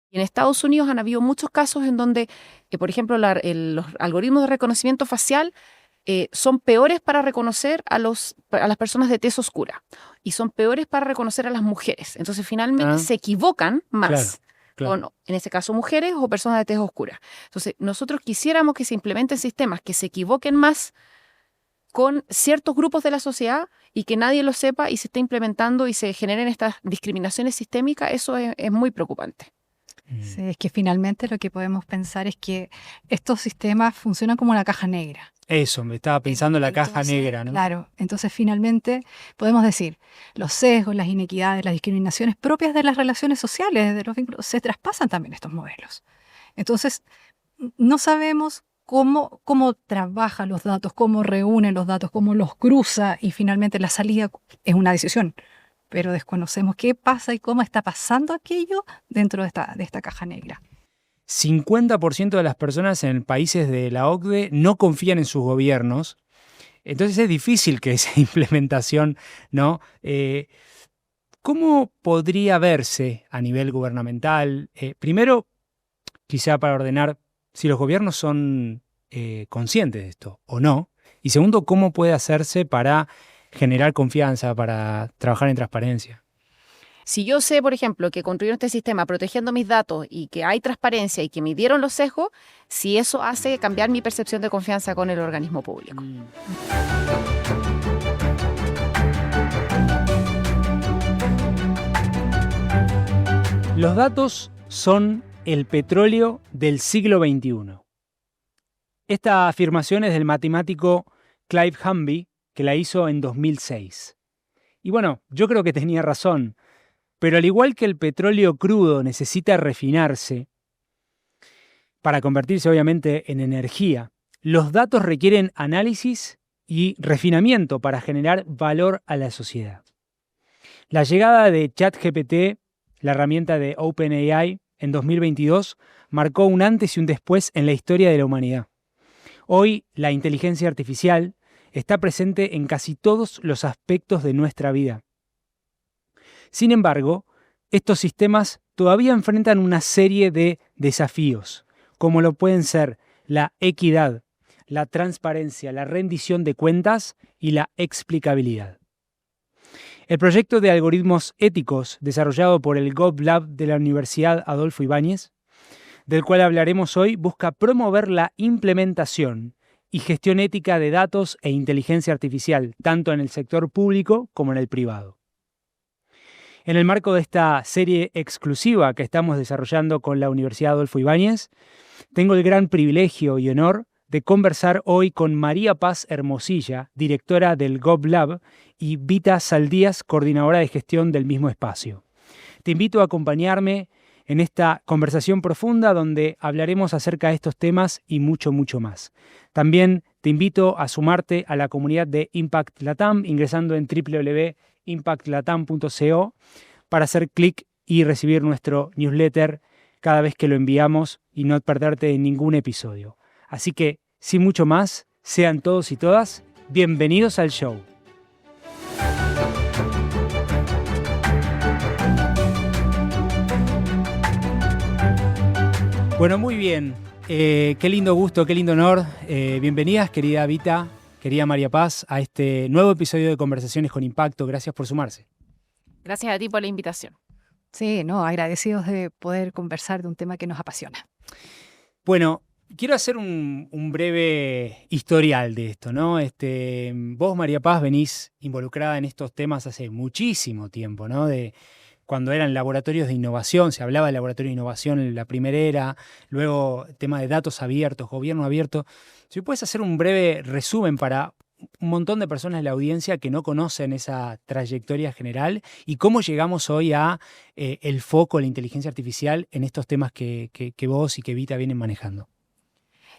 Y en Estados Unidos han habido muchos casos en donde, por ejemplo, los algoritmos de reconocimiento facial son peores para reconocer a las personas de tez oscura y son peores para reconocer a las mujeres. Entonces, finalmente se equivocan Claro, más claro. con, en ese caso, mujeres o personas de tez oscura. Entonces, nosotros quisiéramos que se implementen sistemas que se equivoquen más con ciertos grupos de la sociedad y que nadie lo sepa y se esté implementando y se generen estas discriminaciones sistémicas. Eso es muy preocupante. Sí, es que finalmente lo que podemos pensar es que estos sistemas funcionan como una caja negra. Eso, me estaba pensando en la caja Entonces, negra, ¿no? Claro, entonces finalmente podemos decir, los sesgos, las inequidades, las discriminaciones propias de las relaciones sociales, de los vínculos, se traspasan también estos modelos. Entonces, no sabemos cómo trabaja los datos, cómo reúne los datos, cómo los cruza y finalmente la salida es una decisión. Pero desconocemos qué pasa y cómo está pasando aquello dentro de esta caja negra. 50% de las personas en países de la OCDE no confían en sus gobiernos. Entonces es difícil que esa implementación, ¿no? ¿Cómo podría verse a nivel gubernamental? Primero, quizá para ordenar si los gobiernos son conscientes de esto o no. Y segundo, ¿cómo puede hacerse para generar confianza, para trabajar en transparencia? Si yo sé, por ejemplo, que construyeron este sistema protegiendo mis datos y que hay transparencia y que midieron los sesgos, si eso hace cambiar mi percepción de confianza con el organismo público. Los datos son el petróleo del siglo XXI. Esta afirmación es del matemático Clive Humby, que la hizo en 2006. Y bueno, yo creo que tenía razón, pero al igual que el petróleo crudo necesita refinarse para convertirse obviamente en energía, los datos requieren análisis y refinamiento para generar valor a la sociedad. La llegada de ChatGPT, la herramienta de OpenAI, en 2022 marcó un antes y un después en la historia de la humanidad. Hoy, la inteligencia artificial está presente en casi todos los aspectos de nuestra vida. Sin embargo, estos sistemas todavía enfrentan una serie de desafíos, como lo pueden ser la equidad, la transparencia, la rendición de cuentas y la explicabilidad. El proyecto de algoritmos éticos desarrollado por el GovLab de la Universidad Adolfo Ibáñez, del cual hablaremos hoy, busca promover la implementación y gestión ética de datos e inteligencia artificial, tanto en el sector público como en el privado. En el marco de esta serie exclusiva que estamos desarrollando con la Universidad Adolfo Ibáñez, tengo el gran privilegio y honor de conversar hoy con María Paz Hermosilla, directora del GovLab, y Vita Saldías, coordinadora de gestión del mismo espacio. Te invito a acompañarme en esta conversación profunda donde hablaremos acerca de estos temas y mucho, mucho más. También te invito a sumarte a la comunidad de Impact Latam ingresando en www.impactlatam.co para hacer clic y recibir nuestro newsletter cada vez que lo enviamos y no perderte ningún episodio. Así que, sin mucho más, sean todos y todas bienvenidos al show. Bueno, muy bien. Qué lindo gusto, qué lindo honor. Bienvenidas, querida Vita, querida María Paz, a este nuevo episodio de Conversaciones con Impacto. Gracias por sumarse. Gracias a ti por la invitación. Sí, agradecidos de poder conversar de un tema que nos apasiona. Bueno, quiero hacer un breve historial de esto, ¿no? Vos, María Paz, venís involucrada en estos temas hace muchísimo tiempo, ¿no? De cuando eran laboratorios de innovación, se hablaba de laboratorio de innovación en la primera era, luego tema de datos abiertos, gobierno abierto. Si puedes hacer un breve resumen para un montón de personas de la audiencia que no conocen esa trayectoria general y cómo llegamos hoy a el foco de la inteligencia artificial en estos temas que vos y que Vita vienen manejando.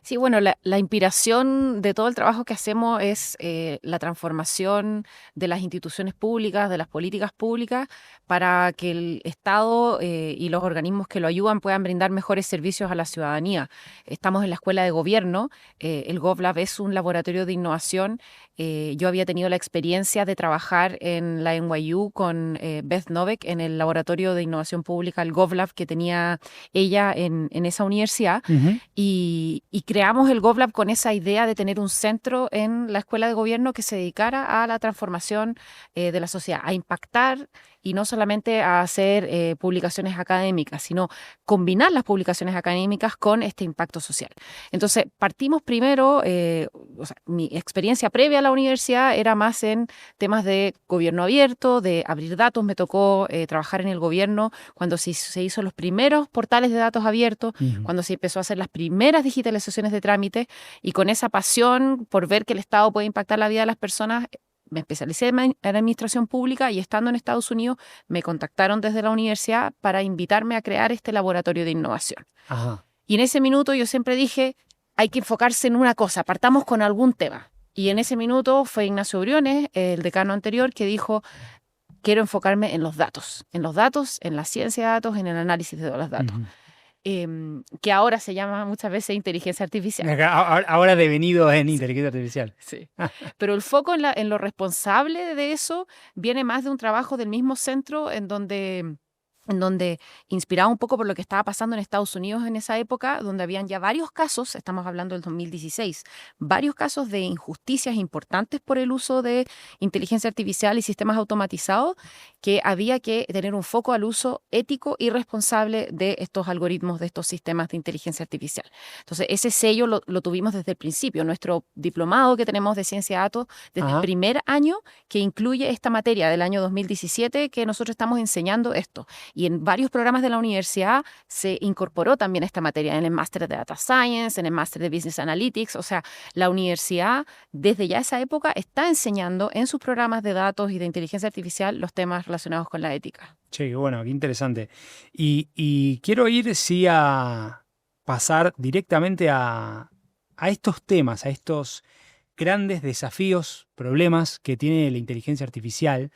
Sí, bueno, la inspiración de todo el trabajo que hacemos es la transformación de las instituciones públicas, de las políticas públicas, para que el Estado y los organismos que lo ayudan puedan brindar mejores servicios a la ciudadanía. Estamos en la Escuela de Gobierno, el GovLab es un laboratorio de innovación. Yo había tenido la experiencia de trabajar en la NYU con Beth Novak en el laboratorio de innovación pública, el GovLab que tenía ella en esa universidad. Ujú. Y creamos el GovLab con esa idea de tener un centro en la escuela de gobierno que se dedicara a la transformación de la sociedad, a impactar y no solamente a hacer publicaciones académicas, sino combinar las publicaciones académicas con este impacto social. Entonces, partimos primero, o sea, mi experiencia previa a la universidad era más en temas de gobierno abierto, de abrir datos. Me tocó trabajar en el gobierno cuando se hizo los primeros portales de datos abiertos, Ujú. cuando se empezó a hacer las primeras digitalizaciones de trámites, y con esa pasión por ver que el Estado puede impactar la vida de las personas, me especialicé en administración pública, y estando en Estados Unidos me contactaron desde la universidad para invitarme a crear este laboratorio de innovación. Ajá. Y en ese minuto yo siempre dije, hay que enfocarse en una cosa, partamos con algún tema. Y en ese minuto fue Ignacio Briones, el decano anterior, que dijo, quiero enfocarme en los datos, en la ciencia de datos, en el análisis de todos los datos. Ujú. Que ahora se llama muchas veces inteligencia artificial. Ahora devenido en inteligencia artificial. Sí. Pero el foco en lo responsable de eso viene más de un trabajo del mismo centro en donde inspirado un poco por lo que estaba pasando en Estados Unidos en esa época, donde habían ya varios casos, estamos hablando del 2016, varios casos de injusticias importantes por el uso de inteligencia artificial y sistemas automatizados, que había que tener un foco al uso ético y responsable de estos algoritmos, de estos sistemas de inteligencia artificial. Entonces, ese sello lo tuvimos desde el principio. Nuestro diplomado que tenemos de ciencia de datos, desde el Ajá. primer año, que incluye esta materia del año 2017, que nosotros estamos enseñando esto. Y en varios programas de la universidad se incorporó también esta materia, en el máster de Data Science, en el máster de Business Analytics. O sea, la universidad desde ya esa época está enseñando en sus programas de datos y de inteligencia artificial los temas relacionados con la ética. Che, qué bueno, qué interesante. Y quiero ir, sí, a pasar directamente a estos temas, a estos grandes desafíos, problemas que tiene la inteligencia artificial.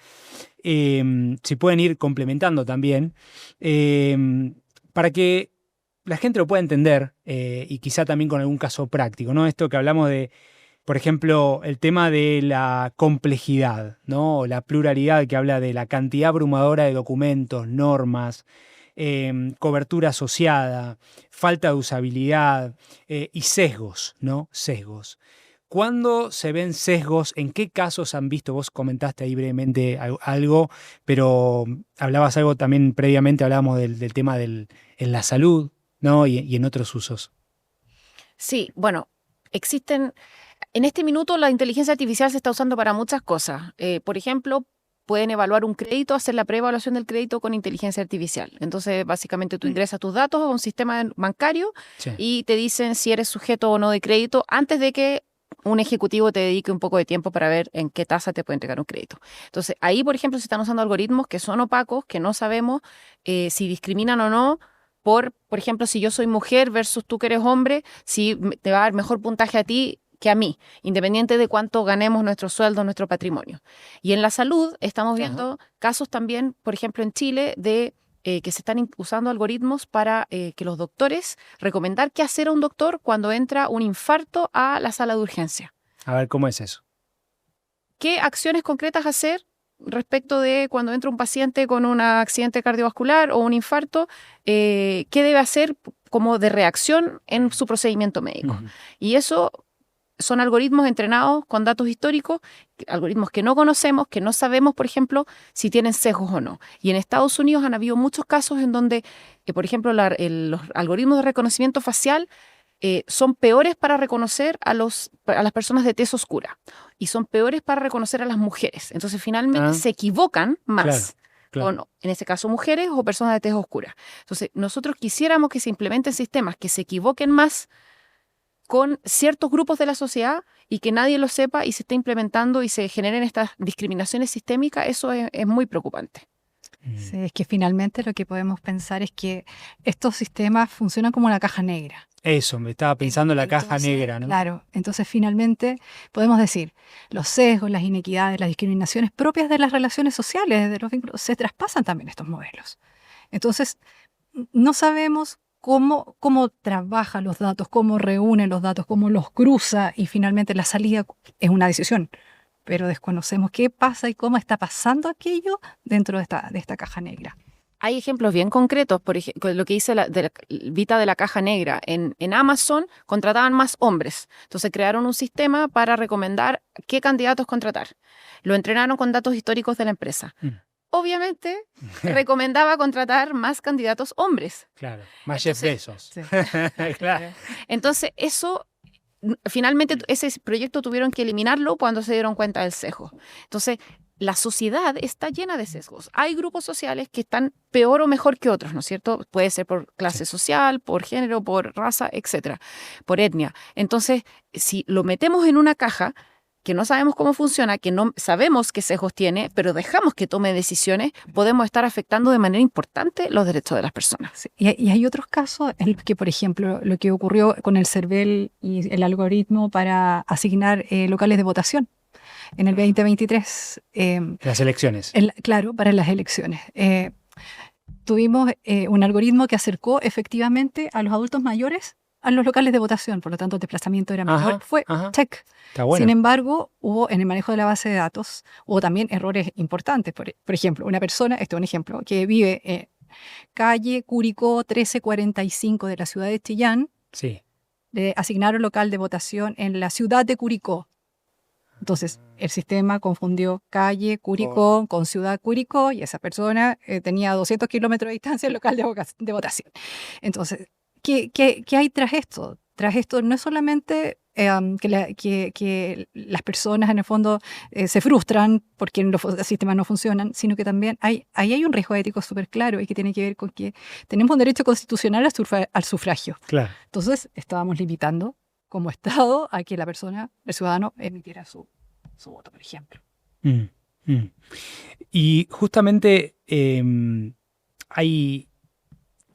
Se pueden ir complementando también, para que la gente lo pueda entender, y quizá también con algún caso práctico, ¿no? Esto que hablamos de, por ejemplo, el tema de la complejidad, ¿no? O la pluralidad, que habla de la cantidad abrumadora de documentos, normas, cobertura asociada, falta de usabilidad, y sesgos, ¿no? Sesgos. ¿Cuándo se ven sesgos? ¿En qué casos han visto? Vos comentaste ahí brevemente algo, pero hablabas algo también previamente, hablábamos del tema en la salud, ¿no? Y en otros usos. Sí, bueno, existen. En este minuto la inteligencia artificial se está usando para muchas cosas. Por ejemplo, pueden evaluar un crédito, hacer la preevaluación del crédito con inteligencia artificial. Entonces, básicamente tú ingresas tus datos a un sistema bancario Sí. y te dicen si eres sujeto o no de crédito antes de que un ejecutivo te dedique un poco de tiempo para ver en qué tasa te puede entregar un crédito. Entonces, ahí, por ejemplo, se están usando algoritmos que son opacos, que no sabemos si discriminan o no. Por ejemplo, si yo soy mujer versus tú que eres hombre, si te va a dar mejor puntaje a ti que a mí, independiente de cuánto ganemos nuestro sueldo, nuestro patrimonio. Y en la salud estamos viendo casos también, por ejemplo, en Chile, de que se están usando algoritmos para que los doctores recomendar qué hacer a un doctor cuando entra un infarto a la sala de urgencia. A ver, ¿cómo es eso? ¿Qué acciones concretas hacer respecto de cuando entra un paciente con un accidente cardiovascular o un infarto? ¿Qué debe hacer como de reacción en su procedimiento médico? Ujú. Y eso son algoritmos entrenados con datos históricos, algoritmos que no conocemos, que no sabemos, por ejemplo, si tienen sesgos o no. Y en Estados Unidos han habido muchos casos en donde, por ejemplo, los algoritmos de reconocimiento facial son peores para reconocer a las personas de tez oscura y son peores para reconocer a las mujeres. Entonces, finalmente se equivocan más. Claro. Con, en ese caso, mujeres o personas de tez oscura. Entonces, nosotros quisiéramos que se implementen sistemas que se equivoquen más con ciertos grupos de la sociedad y que nadie lo sepa y se esté implementando y se generen estas discriminaciones sistémicas. Eso es muy preocupante. Sí, es que finalmente lo que podemos pensar es que estos sistemas funcionan como una caja negra. Eso, me estaba pensando en la caja Entonces, negra, ¿no? claro, entonces finalmente podemos decir, los sesgos, las inequidades, las discriminaciones propias de las relaciones sociales, de los vínculos, se traspasan también a estos modelos. Entonces, no sabemos cómo trabaja los datos, cómo reúne los datos, cómo los cruza y finalmente la salida es una decisión. Pero desconocemos qué pasa y cómo está pasando aquello dentro de esta caja negra. Hay ejemplos bien concretos, por ejemplo, lo que dice Vita de la caja negra. En Amazon contrataban más hombres. Entonces crearon un sistema para recomendar qué candidatos contratar. Lo entrenaron con datos históricos de la empresa. Obviamente, recomendaba contratar más candidatos hombres. Claro, más Jeff Bezos. Sí. Claro. Entonces, finalmente ese proyecto tuvieron que eliminarlo cuando se dieron cuenta del sesgo. Entonces, la sociedad está llena de sesgos. Hay grupos sociales que están peor o mejor que otros, ¿no es cierto? Puede ser por clase social, por género, por raza, etcétera, por etnia. Entonces, si lo metemos en una caja que no sabemos cómo funciona, que no sabemos qué sesgos tiene, pero dejamos que tome decisiones, podemos estar afectando de manera importante los derechos de las personas. Sí. Y hay otros casos en los que, por ejemplo, lo que ocurrió con el CERVEL y el algoritmo para asignar locales de votación en el 2023. Las elecciones. Claro, para las elecciones. Tuvimos un algoritmo que acercó efectivamente a los adultos mayores a los locales de votación, por lo tanto el desplazamiento era menor. Fue check. Está bueno. Sin embargo, hubo en el manejo de la base de datos, hubo también errores importantes. Por ejemplo, una persona, este es un ejemplo, que vive en calle Curicó 1345 de la ciudad de Chillán, sí, le asignaron local de votación en la ciudad de Curicó. Entonces, el sistema confundió calle Curicó con ciudad Curicó y esa persona tenía 200 kilómetros de distancia el local de votación. Entonces, ¿qué hay tras esto? Tras esto no es solamente que las personas en el fondo se frustran porque los sistemas no funcionan, sino que también ahí hay un riesgo ético súper claro y que tiene que ver con que tenemos un derecho constitucional al sufragio. Claro. Entonces, estábamos limitando como Estado a que la persona, el ciudadano, emitiera su voto, por ejemplo. Y justamente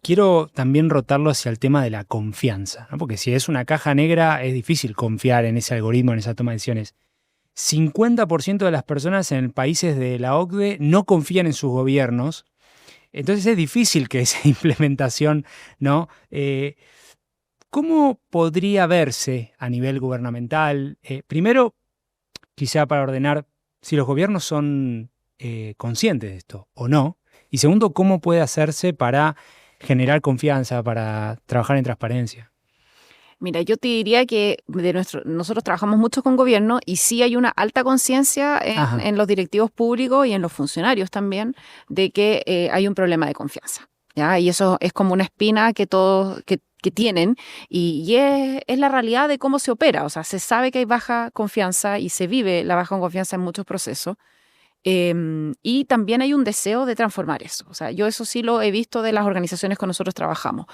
quiero también rotarlo hacia el tema de la confianza, ¿no? Porque si es una caja negra es difícil confiar en ese algoritmo, en esa toma de decisiones. 50% de las personas en países de la OCDE no confían en sus gobiernos, entonces es difícil que esa implementación, ¿no? ¿Cómo podría verse a nivel gubernamental? Primero, quizá para ordenar si los gobiernos son conscientes de esto o no. Y segundo, ¿cómo puede hacerse para generar confianza, para trabajar en transparencia? Mira, yo te diría que nosotros trabajamos mucho con gobierno y sí hay una alta conciencia en los directivos públicos y en los funcionarios también de que hay un problema de confianza, ¿ya? Y eso es como una espina que todos que tienen y es la realidad de cómo se opera. O sea, se sabe que hay baja confianza y se vive la baja confianza en muchos procesos. Y también hay un deseo de transformar eso. O sea, yo eso sí lo he visto de las organizaciones con nosotros trabajamos.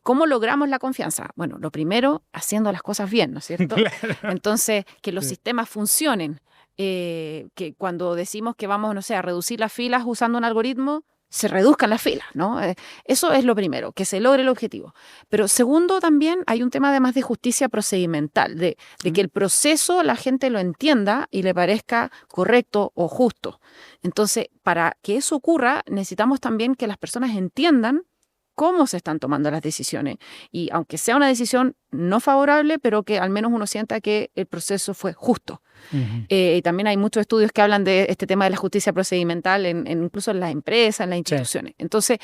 ¿Cómo logramos la confianza? Bueno, lo primero, haciendo las cosas bien, ¿no es cierto? Claro. Entonces, que los sistemas funcionen. Que cuando decimos que vamos, no sé, a reducir las filas usando un algoritmo, se reduzcan las filas, ¿no? Eso es lo primero, que se logre el objetivo. Pero segundo, también hay un tema además de justicia procedimental, de que el proceso la gente lo entienda y le parezca correcto o justo. Entonces, para que eso ocurra, necesitamos también que las personas entiendan cómo se están tomando las decisiones. Y aunque sea una decisión no favorable, pero que al menos uno sienta que el proceso fue justo. Y también hay muchos estudios que hablan de este tema de la justicia procedimental incluso en las empresas, en las instituciones. Sí. Entonces,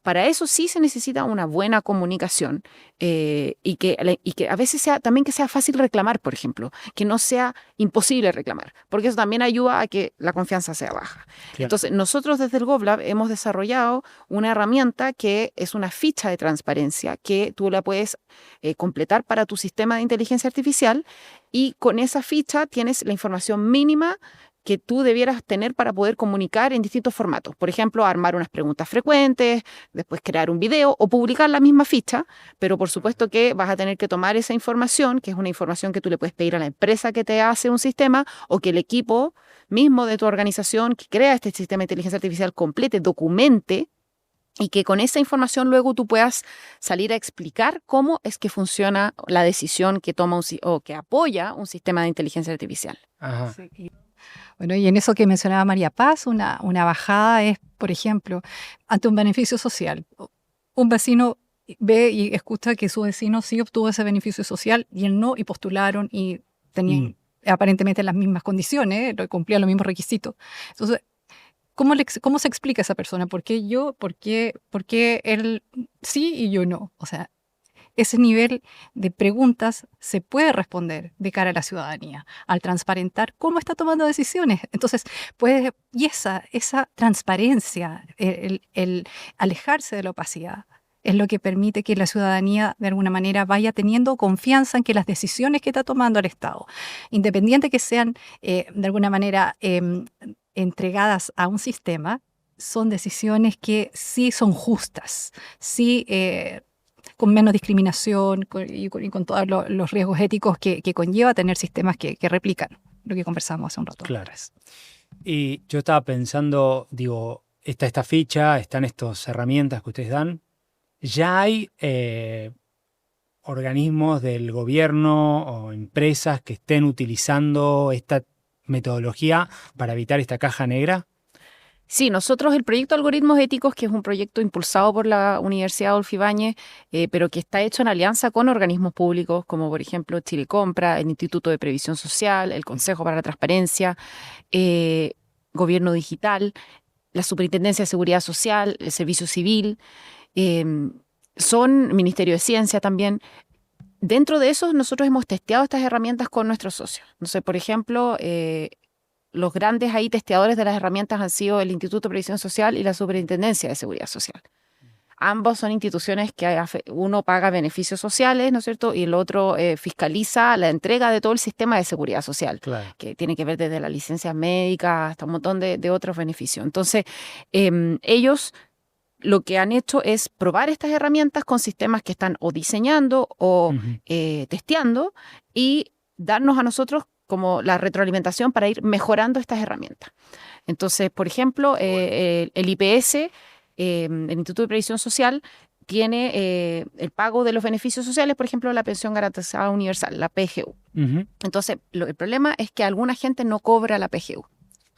para eso sí se necesita una buena comunicación y que a veces también que sea fácil reclamar, por ejemplo, que no sea imposible reclamar, porque eso también ayuda a que la confianza sea baja. Claro. Entonces, nosotros desde el GovLab hemos desarrollado una herramienta que es una ficha de transparencia que tú la puedes completar para tu sistema de inteligencia artificial y con esa ficha tienes la información mínima que tú debieras tener para poder comunicar en distintos formatos. Por ejemplo, armar unas preguntas frecuentes, después crear un video o publicar la misma ficha, pero por supuesto que vas a tener que tomar esa información, que es una información que tú le puedes pedir a la empresa que te hace un sistema o que el equipo mismo de tu organización que crea este sistema de inteligencia artificial complete, documente, y que con esa información luego tú puedas salir a explicar cómo es que funciona la decisión que toma o que apoya un sistema de inteligencia artificial. Ajá. Sí. Bueno, y en eso que mencionaba María Paz, una bajada es, por ejemplo, ante un beneficio social. Un vecino ve y escucha que su vecino sí obtuvo ese beneficio social y él no, y postularon y tenían aparentemente las mismas condiciones, cumplían los mismos requisitos. Entonces, ¿cómo se explica a esa persona? ¿Por qué él sí y yo no? O sea, ese nivel de preguntas se puede responder de cara a la ciudadanía al transparentar cómo está tomando decisiones. Entonces, y esa transparencia, el alejarse de la opacidad, es lo que permite que la ciudadanía de alguna manera vaya teniendo confianza en que las decisiones que está tomando el Estado, independiente que sean de alguna manera entregadas a un sistema, son decisiones que sí son justas, sí con menos discriminación y con todos los riesgos éticos que conlleva tener sistemas que replican lo que conversamos hace un rato. Claro. Y yo estaba pensando, digo, está esta ficha, están estas herramientas que ustedes dan. ¿Ya hay organismos del gobierno o empresas que estén utilizando esta metodología para evitar esta caja negra? Sí, nosotros el proyecto Algoritmos Éticos, que es un proyecto impulsado por la Universidad Adolfo Ibáñez, pero que está hecho en alianza con organismos públicos, como por ejemplo Chile Compra, el Instituto de Previsión Social, el Consejo para la Transparencia, Gobierno Digital, la Superintendencia de Seguridad Social, el Servicio Civil, son Ministerio de Ciencia también. Dentro de eso, nosotros hemos testeado estas herramientas con nuestros socios. No sé, por ejemplo, los grandes ahí testeadores de las herramientas han sido el Instituto de Previsión Social y la Superintendencia de Seguridad Social. Ambos son instituciones que uno paga beneficios sociales, ¿no es cierto? Y el otro fiscaliza la entrega de todo el sistema de seguridad social, Claro. que tiene que ver desde las licencias médicas hasta un montón de otros beneficios. Entonces, ellos lo que han hecho es probar estas herramientas con sistemas que están o diseñando o testeando y darnos a nosotros como la retroalimentación para ir mejorando estas herramientas. Entonces, por ejemplo, el IPS, el Instituto de Previsión Social, tiene el pago de los beneficios sociales, por ejemplo, la pensión garantizada universal, la PGU. Entonces, el problema es que alguna gente no cobra la PGU.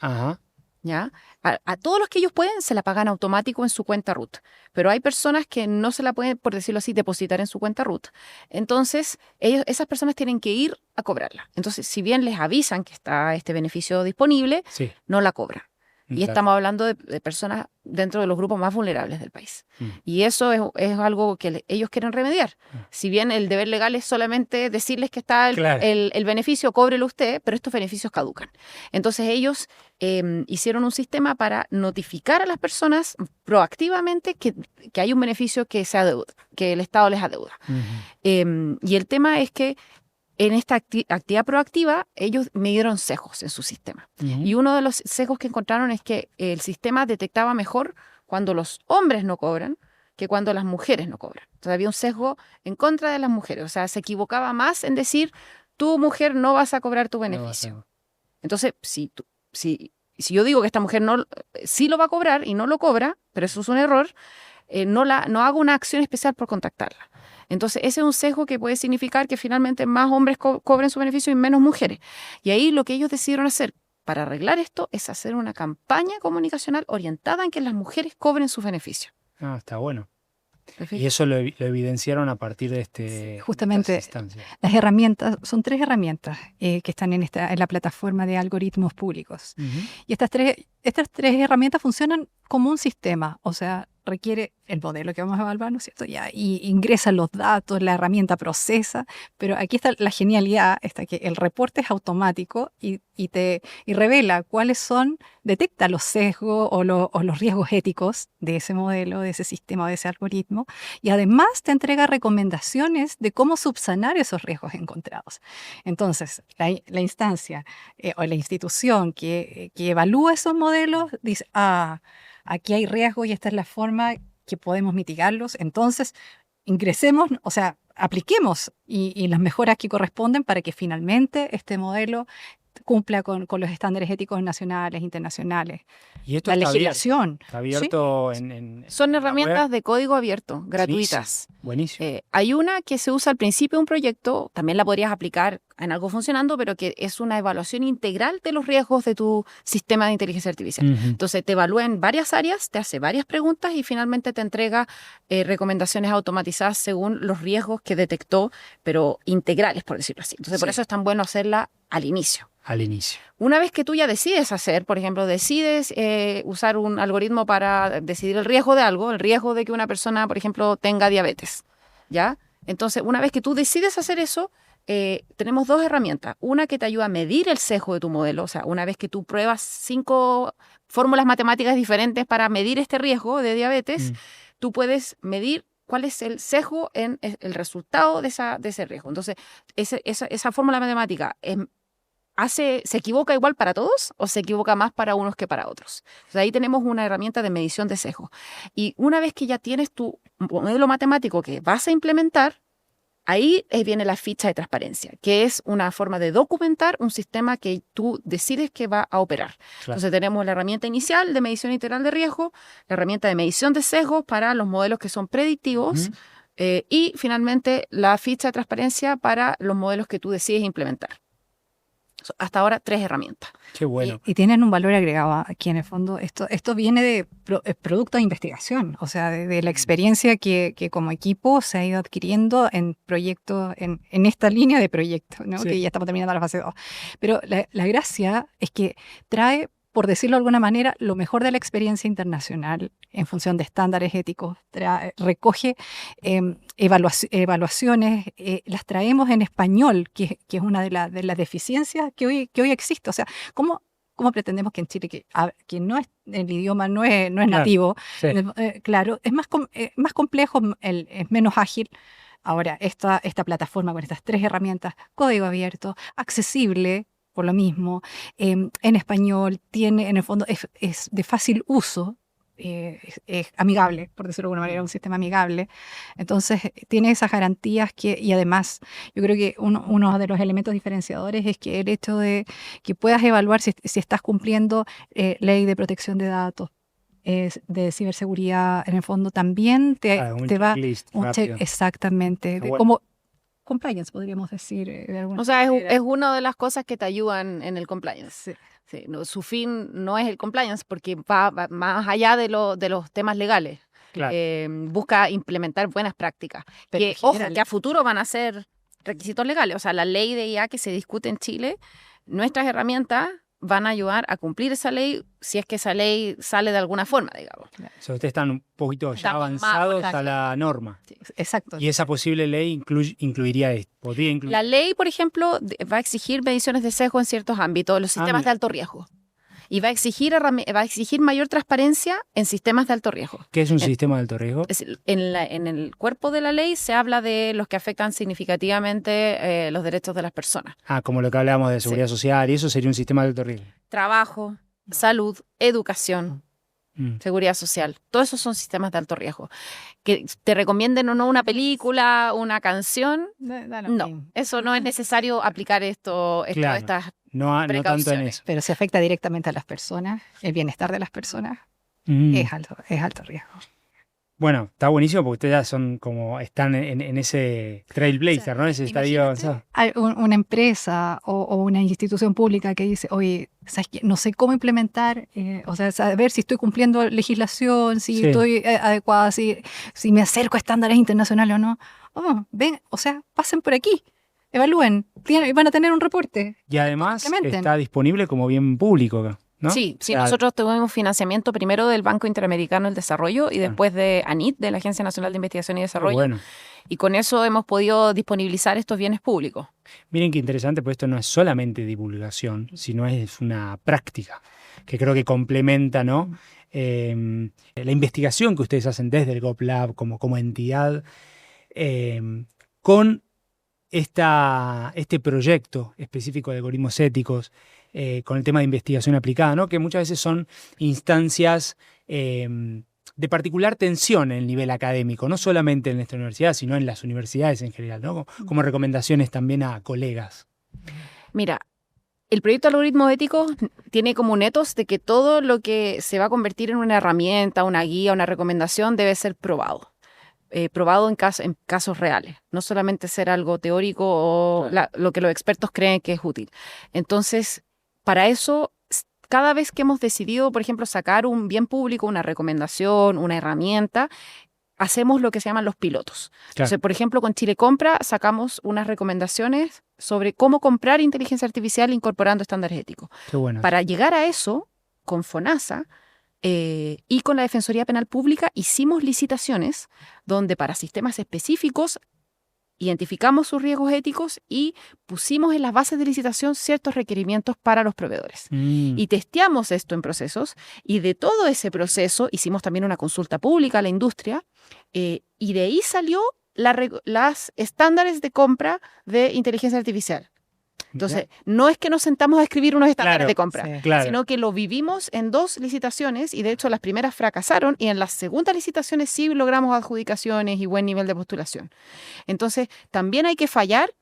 Ajá. ¿Ya? A todos los que ellos pueden se la pagan automático en su cuenta RUT, pero hay personas que no se la pueden, por decirlo así, depositar en su cuenta RUT. Entonces, esas personas tienen que ir a cobrarla. Entonces, si bien les avisan que está este beneficio disponible, Sí. no la cobran. Y Claro. estamos hablando de personas dentro de los grupos más vulnerables del país. Y eso es algo que ellos quieren remediar. Si bien el deber legal es solamente decirles que está Claro. el beneficio, cóbrelo usted, pero estos beneficios caducan. Entonces ellos hicieron un sistema para notificar a las personas proactivamente que hay un beneficio que el Estado les adeuda. Y el tema es que en esta actividad proactiva, ellos midieron sesgos en su sistema. Y uno de los sesgos que encontraron es que el sistema detectaba mejor cuando los hombres no cobran que cuando las mujeres no cobran. Entonces había un sesgo en contra de las mujeres. O sea, se equivocaba más en decir, tú mujer no vas a cobrar tu beneficio. Entonces, si yo digo que esta mujer sí lo va a cobrar y no lo cobra, pero eso es un error, no hago una acción especial por contactarla. Entonces, ese es un sesgo que puede significar que finalmente más hombres cobren su beneficio y menos mujeres. Y ahí lo que ellos decidieron hacer para arreglar esto es hacer una campaña comunicacional orientada en que las mujeres cobren sus beneficios. Ah, está bueno. Perfecto. Y eso lo evidenciaron a partir de justamente estas instancias. Las herramientas, son 3 herramientas que están en la plataforma de algoritmos públicos. Y estas tres herramientas funcionan como un sistema. O sea, requiere el modelo que vamos a evaluar, ¿no es cierto? Ya, y ingresa los datos, la herramienta procesa, pero aquí está la genialidad, está que el reporte es automático y revela cuáles son, detecta los sesgos o los riesgos éticos de ese modelo, de ese sistema, de ese algoritmo, y además te entrega recomendaciones de cómo subsanar esos riesgos encontrados. Entonces, la instancia o la institución que evalúa esos modelos dice, aquí hay riesgo y esta es la forma que podemos mitigarlos. Entonces, ingresemos, o sea, apliquemos y las mejoras que corresponden para que finalmente este modelo cumpla con los estándares éticos nacionales, internacionales. Y esto La está legislación. Está abierto ¿Sí? Son la herramientas web. de código abierto, gratuitas. Buenísimo. Hay una que se usa al principio de un proyecto, también la podrías aplicar en algo funcionando, pero que es una evaluación integral de los riesgos de tu sistema de inteligencia artificial. Ujú. Entonces te evalúa en varias áreas, te hace varias preguntas y finalmente te entrega recomendaciones automatizadas según los riesgos que detectó, pero integrales, por decirlo así. Entonces por Sí. eso es tan bueno hacerla al inicio. Al inicio. Una vez que tú ya decides hacer, por ejemplo, decides usar un algoritmo para decidir el riesgo de algo, el riesgo de que una persona, por ejemplo, tenga diabetes, ¿ya? Entonces, una vez que tú decides hacer eso, tenemos dos herramientas. Una que te ayuda a medir el sesgo de tu modelo, o sea, una vez que tú pruebas 5 fórmulas matemáticas diferentes para medir este riesgo de diabetes, tú puedes medir cuál es el sesgo en el resultado de ese riesgo. Entonces, esa fórmula matemática ¿se equivoca igual para todos o se equivoca más para unos que para otros? O sea, ahí tenemos una herramienta de medición de sesgo. Y una vez que ya tienes tu modelo matemático que vas a implementar, ahí viene la ficha de transparencia, que es una forma de documentar un sistema que tú decides que va a operar. Claro. Entonces tenemos la herramienta inicial de medición integral de riesgo, la herramienta de medición de sesgos para los modelos que son predictivos, y finalmente la ficha de transparencia para los modelos que tú decides implementar. Hasta ahora 3 herramientas. Qué bueno. Y tienen un valor agregado aquí en el fondo. Esto viene de producto de investigación, o sea, de la experiencia que como equipo se ha ido adquiriendo en proyectos, en esta línea de proyectos, ¿no? Sí. Que ya estamos terminando la fase 2. Pero la gracia es que trae, por decirlo de alguna manera, lo mejor de la experiencia internacional en función de estándares éticos, recoge evaluaciones, las traemos en español, que es una de las deficiencias que hoy existe. O sea, ¿cómo pretendemos que en Chile, que no es, el idioma no es nativo, Sí. claro, es más complejo, es menos ágil? Ahora, esta plataforma con estas 3 herramientas, código abierto, accesible, por lo mismo, en español, tiene, en el fondo, es de fácil uso, es amigable, por decirlo de alguna manera, un sistema amigable. Entonces, tiene esas garantías y además, yo creo que uno de los elementos diferenciadores es que el hecho de que puedas evaluar si estás cumpliendo ley de protección de datos, de ciberseguridad, en el fondo también te va checklist un rápido. exactamente, Bueno. como compliance, podríamos decir. De alguna O sea, manera. es una de las cosas que te ayudan en el compliance. Sí. Sí, su fin no es el compliance porque va más allá de los temas legales. Claro. Busca implementar buenas prácticas. Pero Que, en ojo, general- que a futuro van a ser requisitos legales. O sea, la ley de IA que se discute en Chile, nuestras herramientas van a ayudar a cumplir esa ley si es que esa ley sale de alguna forma, digamos. O sea, ustedes están un poquito ya Estamos más avanzados a exacto. la norma. Exacto. Y esa posible ley incluiría esto. Podría incluir. La ley, por ejemplo, va a exigir mediciones de sesgo en ciertos ámbitos, los sistemas mira. de alto riesgo. Y va a exigir mayor transparencia en sistemas de alto riesgo. ¿Qué es un sistema de alto riesgo? En el cuerpo de la ley se habla de los que afectan significativamente los derechos de las personas. Como lo que hablábamos de seguridad social, y eso sería un sistema de alto riesgo. Trabajo, salud, educación, Mm. seguridad social. Todos esos son sistemas de alto riesgo. Que te recomienden o no una película, una canción, Da lo no. mismo. Eso no es necesario aplicar Claro. estas No tanto en precauciones. eso. Pero se afecta directamente a las personas, el bienestar de las personas Mm. es alto riesgo. Bueno, está buenísimo porque ustedes ya son como, están en ese trailblazer, ¿no? Ese estadio avanzado. Hay una empresa o una institución pública que dice, oye, ¿sabes qué? No sé cómo implementar, o sea, saber si estoy cumpliendo legislación, si Sí. estoy adecuada, si me acerco a estándares internacionales o no. Ven, o sea, pasen por aquí, evalúen, van a tener un reporte. Y además Implementen. está disponible como bien público acá. ¿no? Sí, O sea, nosotros tuvimos financiamiento primero del Banco Interamericano del Desarrollo y después de ANID, de la Agencia Nacional de Investigación y Desarrollo. bueno. Y con eso hemos podido disponibilizar estos bienes públicos. Miren qué interesante, pues esto no es solamente divulgación, sino es una práctica que creo que complementa, ¿no? La investigación que ustedes hacen desde el GovLab como entidad con este proyecto específico de algoritmos éticos, con el tema de investigación aplicada, ¿no? Que muchas veces son instancias de particular tensión en el nivel académico, no solamente en nuestra universidad, sino en las universidades en general, ¿no? Como recomendaciones también a colegas. Mira, el proyecto de algoritmos éticos tiene como un ethos de que todo lo que se va a convertir en una herramienta, una guía, una recomendación debe ser probado. Probado en casos reales, no solamente ser algo teórico o lo que los expertos creen que es útil. Entonces, para eso, cada vez que hemos decidido, por ejemplo, sacar un bien público, una recomendación, una herramienta, hacemos lo que se llaman los pilotos. Claro. Entonces, por ejemplo, con Chile Compra sacamos unas recomendaciones sobre cómo comprar inteligencia artificial incorporando estándares éticos. Qué bueno. Para llegar a eso, con FONASA y con la Defensoría Penal Pública hicimos licitaciones donde para sistemas específicos identificamos sus riesgos éticos y pusimos en las bases de licitación ciertos requerimientos para los proveedores. Y testeamos esto en procesos y de todo ese proceso hicimos también una consulta pública a la industria y de ahí salió las estándares de compra de inteligencia artificial. Entonces, no es que nos sentamos a escribir unos estándares de compra, sí. Claro. sino que lo vivimos en 2 licitaciones y de hecho las primeras fracasaron y en las segundas licitaciones sí logramos adjudicaciones y buen nivel de postulación. Entonces, también hay que fallar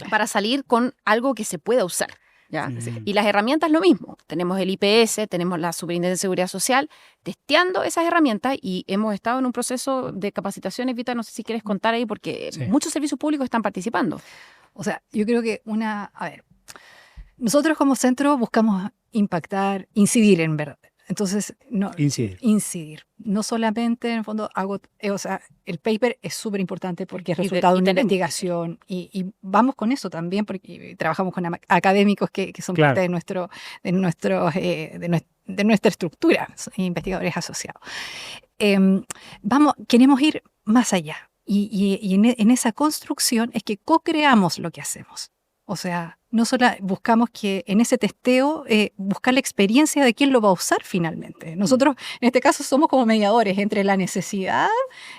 para salir con algo que se pueda usar. ¿Ya? Sí. Y las herramientas lo mismo. Tenemos el IPS, tenemos la Superintendencia de Seguridad Social, testeando esas herramientas y hemos estado en un proceso de capacitaciones, Vita, no sé si quieres contar ahí porque Sí. muchos servicios públicos están participando. O sea, yo creo que nosotros como centro buscamos impactar, incidir en verdad. Entonces, incidir. No solamente, en el fondo, el paper es súper importante porque es resultado de una investigación y vamos con eso también porque trabajamos con académicos que son parte de nuestra estructura, investigadores asociados. Queremos ir más allá y en esa construcción es que co-creamos lo que hacemos. O sea, no solo buscamos que en ese testeo buscar la experiencia de quién lo va a usar finalmente. Nosotros, en este caso, somos como mediadores entre la necesidad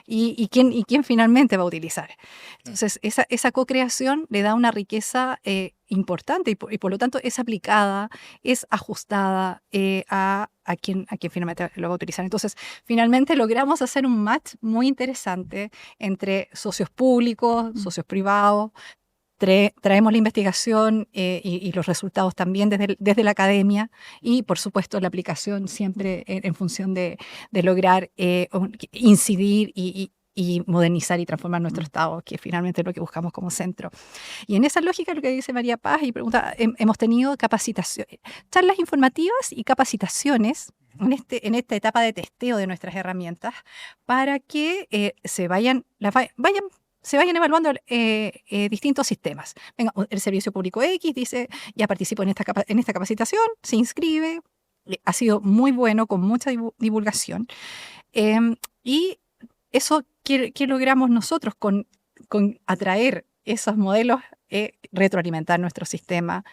y quién finalmente va a utilizar. Entonces, esa co-creación le da una riqueza importante y por lo tanto es aplicada, es ajustada a quien finalmente lo va a utilizar. Entonces, finalmente logramos hacer un match muy interesante entre socios públicos, socios privados. Traemos la investigación y los resultados también desde la academia y, por supuesto, la aplicación siempre en función de lograr incidir y modernizar y transformar nuestro Estado, que finalmente es lo que buscamos como centro. Y en esa lógica, lo que dice María Paz y pregunta, hemos tenido capacitaciones, charlas informativas y capacitaciones en esta etapa de testeo de nuestras herramientas para que se vayan evaluando distintos sistemas. Venga, el Servicio Público X dice, ya participo en esta capacitación, se inscribe, ha sido muy bueno, con mucha divulgación. Y eso que logramos nosotros con atraer esos modelos, retroalimentar nuestro sistema,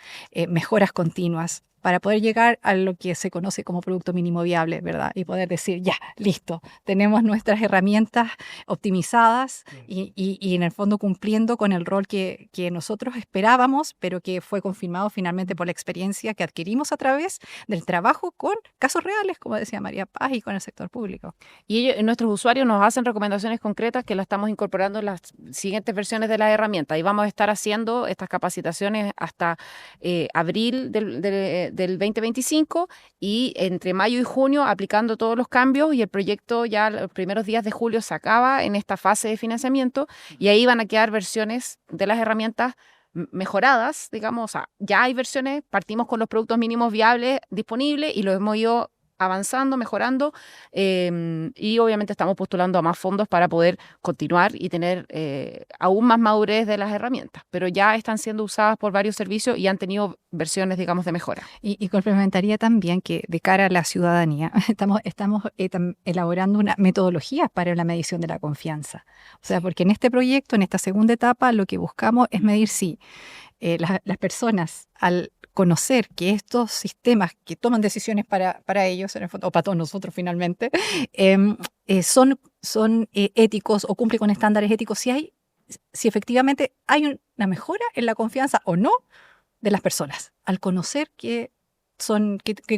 mejoras continuas, para poder llegar a lo que se conoce como producto mínimo viable, ¿verdad? Y poder decir, ya, listo, tenemos nuestras herramientas optimizadas y en el fondo cumpliendo con el rol que nosotros esperábamos, pero que fue confirmado finalmente por la experiencia que adquirimos a través del trabajo con casos reales, como decía María Paz, y con el sector público. Y nuestros usuarios nos hacen recomendaciones concretas que las estamos incorporando en las siguientes versiones de la herramienta y vamos a estar haciendo estas capacitaciones hasta abril del 2025 y entre mayo y junio aplicando todos los cambios y el proyecto ya los primeros días de julio se acaba en esta fase de financiamiento y ahí van a quedar versiones de las herramientas mejoradas, digamos, o sea, ya hay versiones, partimos con los productos mínimos viables disponibles y los hemos ido avanzando, mejorando, y obviamente estamos postulando a más fondos para poder continuar y tener aún más madurez de las herramientas, pero ya están siendo usadas por varios servicios y han tenido versiones, digamos, de mejora. Y complementaría también que de cara a la ciudadanía estamos elaborando una metodología para la medición de la confianza. O sea, porque en este proyecto, en esta segunda etapa, lo que buscamos es medir si las personas, al conocer que estos sistemas que toman decisiones para ellos, en el fondo, o para todos nosotros finalmente, son éticos o cumplen con estándares éticos, si efectivamente hay una mejora en la confianza o no de las personas, al conocer que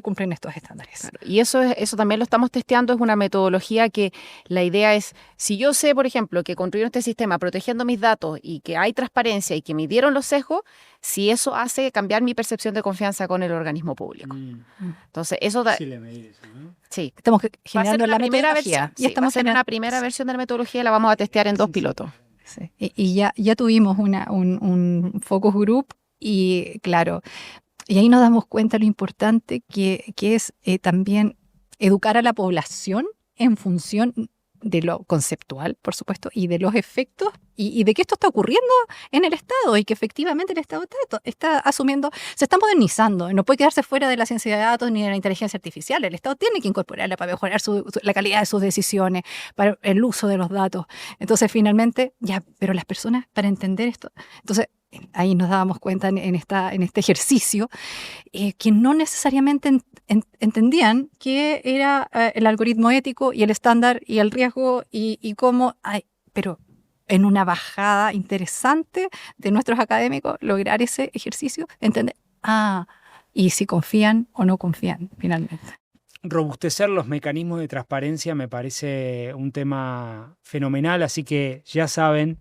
cumplen estos estándares. Claro, y eso también lo estamos testeando, es una metodología que la idea es, si yo sé, por ejemplo, que construyeron este sistema protegiendo mis datos y que hay transparencia y que midieron los sesgos, si eso hace cambiar mi percepción de confianza con el organismo público. Entonces, eso da... Sí, le medí eso, ¿no? Sí. Estamos Va a ser generando una la primera metodología. versión. Sí, va a ser una primera versión de la metodología y la vamos a testear en 2 pilotos. Sí. Y ya tuvimos un focus group y claro, y ahí nos damos cuenta lo importante que es también educar a la población en función de lo conceptual, por supuesto, y de los efectos y de que esto está ocurriendo en el Estado y que efectivamente el Estado está asumiendo, se está modernizando, no puede quedarse fuera de la ciencia de datos ni de la inteligencia artificial. El Estado tiene que incorporarla para mejorar la calidad de sus decisiones, para el uso de los datos. Entonces, finalmente, pero las personas, para entender esto, entonces ahí nos dábamos cuenta en este ejercicio que no necesariamente entendían qué era el algoritmo ético y el estándar y el riesgo y cómo, pero en una bajada interesante de nuestros académicos, lograr ese ejercicio, entender, y si confían o no confían finalmente. Robustecer los mecanismos de transparencia me parece un tema fenomenal, así que ya saben,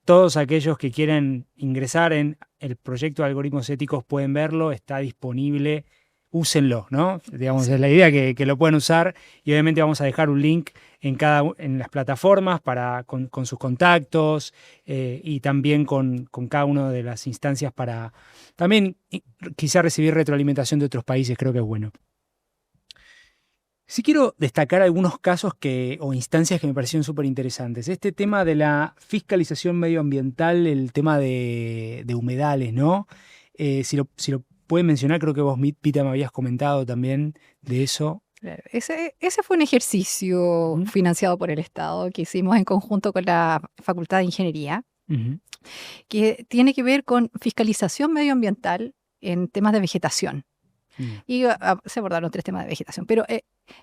todos aquellos que quieren ingresar en el proyecto de algoritmos éticos pueden verlo, está disponible, úsenlo, ¿no? Digamos, es la idea que lo puedan usar y obviamente vamos a dejar un link en las plataformas con sus contactos y también con cada una de las instancias para también quizá recibir retroalimentación de otros países, creo que es bueno. Sí quiero destacar algunos casos o instancias que me parecieron súper interesantes. Este tema de la fiscalización medioambiental, el tema de humedales, ¿no? Si lo pueden mencionar, creo que vos, Pita, me habías comentado también de eso. Claro, ese fue un ejercicio financiado por el Estado que hicimos en conjunto con la Facultad de Ingeniería, que tiene que ver con fiscalización medioambiental en temas de vegetación. Y se abordaron 3 temas de vegetación. Pero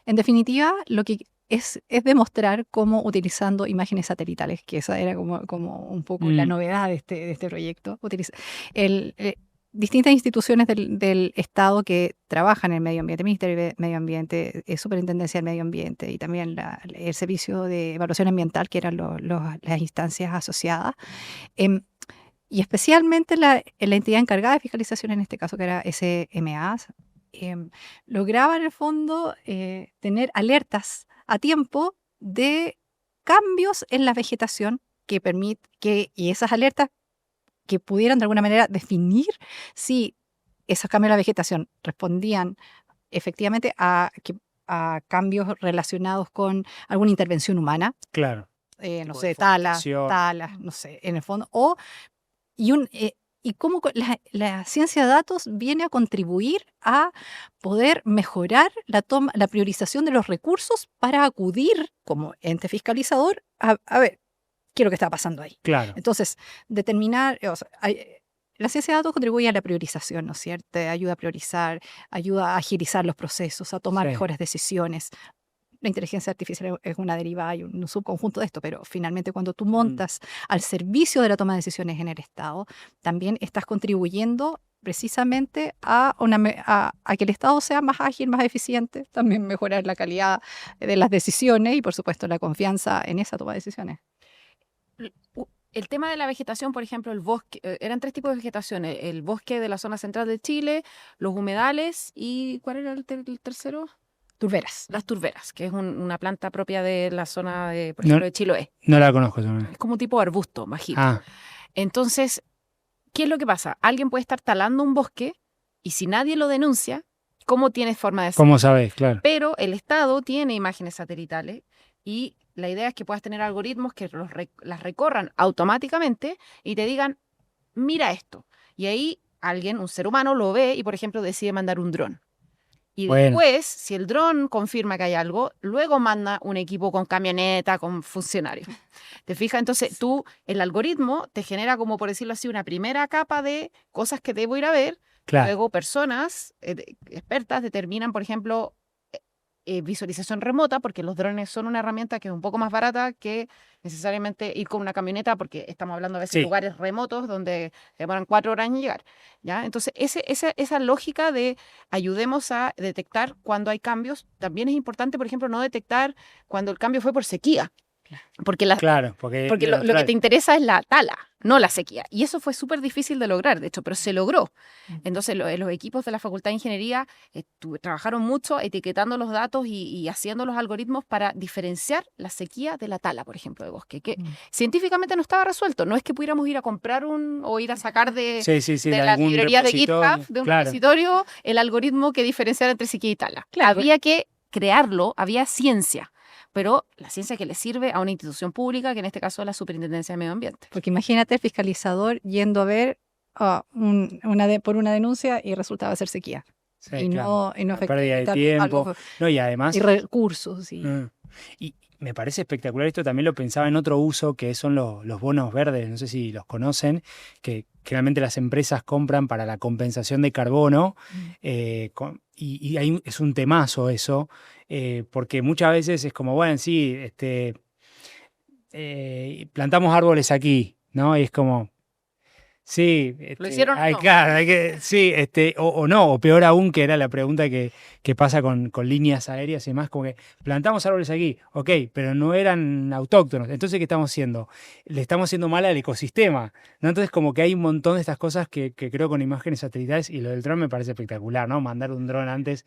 en definitiva, lo que es demostrar cómo utilizando imágenes satelitales, que esa era como un poco la novedad de este proyecto. Distintas instituciones del Estado que trabajan en el medio ambiente, Ministerio de Medio Ambiente, Superintendencia del Medio Ambiente y también el Servicio de Evaluación Ambiental, que eran las instancias asociadas. Y especialmente la entidad encargada de fiscalización, en este caso que era SMA, lograba en el fondo tener alertas a tiempo de cambios en la vegetación y esas alertas que pudieran de alguna manera definir si esos cambios en la vegetación respondían efectivamente a cambios relacionados con alguna intervención humana. Claro. No sé, talas, no sé, en el fondo, y cómo la ciencia de datos viene a contribuir a poder mejorar la priorización de los recursos para acudir como ente fiscalizador a ver qué es lo que está pasando ahí. Claro. Entonces, determinar, la ciencia de datos contribuye a la priorización, ¿no es cierto? Ayuda a priorizar, ayuda a agilizar los procesos, a tomar mejores decisiones. La inteligencia artificial es una derivada y un subconjunto de esto, pero finalmente cuando tú montas al servicio de la toma de decisiones en el Estado, también estás contribuyendo precisamente a que el Estado sea más ágil, más eficiente, también mejorar la calidad de las decisiones y, por supuesto, la confianza en esa toma de decisiones. El tema de la vegetación, por ejemplo, el bosque, eran 3 tipos de vegetación, el bosque de la zona central de Chile, los humedales y ¿cuál era el tercero? Turberas. Las turberas, que es una planta propia de la zona, por ejemplo, de Chiloé. No la conozco también. Es como un tipo de arbusto, bajito. Entonces, ¿qué es lo que pasa? Alguien puede estar talando un bosque y si nadie lo denuncia, ¿Cómo tienes forma de saber? ¿Cómo sabes? Claro. Pero el Estado tiene imágenes satelitales y la idea es que puedas tener algoritmos que las recorran automáticamente y te digan, mira esto. Y ahí alguien, un ser humano, lo ve y, por ejemplo, decide mandar un dron. Y Bueno. después, si el dron confirma que hay algo, luego manda un equipo con camioneta, con funcionarios. ¿Te fijas? Entonces el algoritmo te genera, como por decirlo así, una primera capa de cosas que debo ir a ver. Claro. Luego personas expertas determinan, por ejemplo, visualización remota, porque los drones son una herramienta que es un poco más barata que necesariamente ir con una camioneta, porque estamos hablando a veces de lugares remotos donde demoran 4 horas en llegar, ¿ya? Entonces, esa lógica de ayudemos a detectar cuando hay cambios, también es importante, por ejemplo, no detectar cuando el cambio fue por sequía. Porque, porque lo que te interesa es la tala, no la sequía. Y eso fue súper difícil de lograr, de hecho, pero se logró. Entonces, los equipos de la Facultad de Ingeniería trabajaron mucho etiquetando los datos y haciendo los algoritmos para diferenciar la sequía de la tala, por ejemplo, de bosque, que científicamente no estaba resuelto. No es que pudiéramos ir a comprar o ir a sacar de la librería de GitHub, de un repositorio, el algoritmo que diferenciara entre sequía y tala. Claro. Había que crearlo, había ciencia. Pero la ciencia que le sirve a una institución pública, que en este caso es la Superintendencia de Medio Ambiente. Porque imagínate el fiscalizador yendo a ver por una denuncia y resultaba ser sequía. Sí, y claro. no pérdida de tiempo. No, y además... Y recursos. Y me parece espectacular esto, también lo pensaba en otro uso, que son los bonos verdes, no sé si los conocen, que generalmente las empresas compran para la compensación de carbono, y ahí es un temazo eso, porque muchas veces es como, bueno, sí, plantamos árboles aquí, ¿no? Y es como... Sí, ¿lo hicieron o no? Claro, sí, o no, o peor aún, que era la pregunta que pasa con líneas aéreas y demás, como que plantamos árboles aquí, ok, pero no eran autóctonos, entonces ¿qué estamos haciendo? Le estamos haciendo mal al ecosistema, ¿no? Entonces como que hay un montón de estas cosas que creo con imágenes satelitales, y lo del dron me parece espectacular, ¿no? Mandar un dron antes,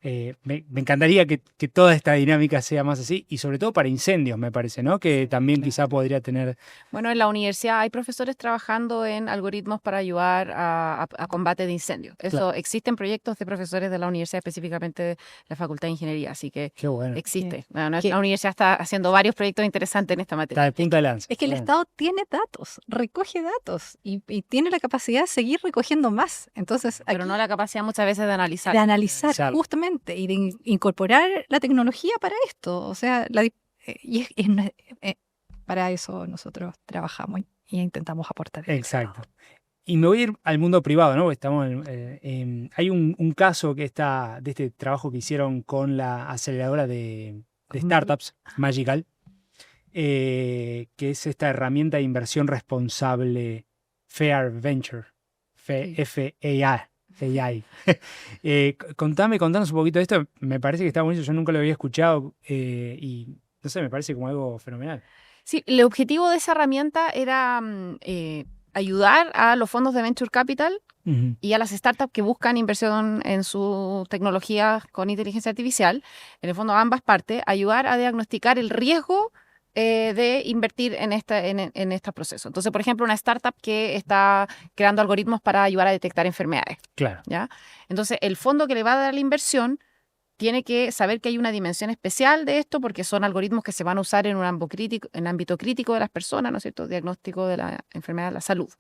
me encantaría que toda esta dinámica sea más así, y sobre todo para incendios, me parece, ¿no? Que también quizá podría tener... Bueno, en la universidad hay profesores trabajando en algoritmos para ayudar a combate de incendios. Existen proyectos de profesores de la universidad, específicamente de la Facultad de Ingeniería, así que qué bueno. Existe. Bueno, la universidad está haciendo varios proyectos interesantes en esta materia. Está de punta de lanza. Es que el Estado tiene datos, recoge datos y tiene la capacidad de seguir recogiendo más. Entonces, pero no la capacidad muchas veces de analizar. De analizar, justamente, y de incorporar la tecnología para esto. O sea, para eso nosotros trabajamos y intentamos aportar. Exacto. Y me voy a ir al mundo privado, ¿no? Estamos hay un caso de este trabajo que hicieron con la aceleradora de startups, Magical, que es esta herramienta de inversión responsable, Fair Venture, FAI. Contanos un poquito de esto. Me parece que está bonito, yo nunca lo había escuchado, y no sé, me parece como algo fenomenal. Sí, el objetivo de esa herramienta era ayudar a los fondos de Venture Capital y a las startups que buscan inversión en su tecnología con inteligencia artificial, en el fondo ambas partes, ayudar a diagnosticar el riesgo de invertir en este proceso. Entonces, por ejemplo, una startup que está creando algoritmos para ayudar a detectar enfermedades. Claro. ¿Ya? Entonces, el fondo que le va a dar la inversión tiene que saber que hay una dimensión especial de esto porque son algoritmos que se van a usar en un ámbito crítico de las personas, ¿no es cierto? Diagnóstico de la enfermedad de la salud.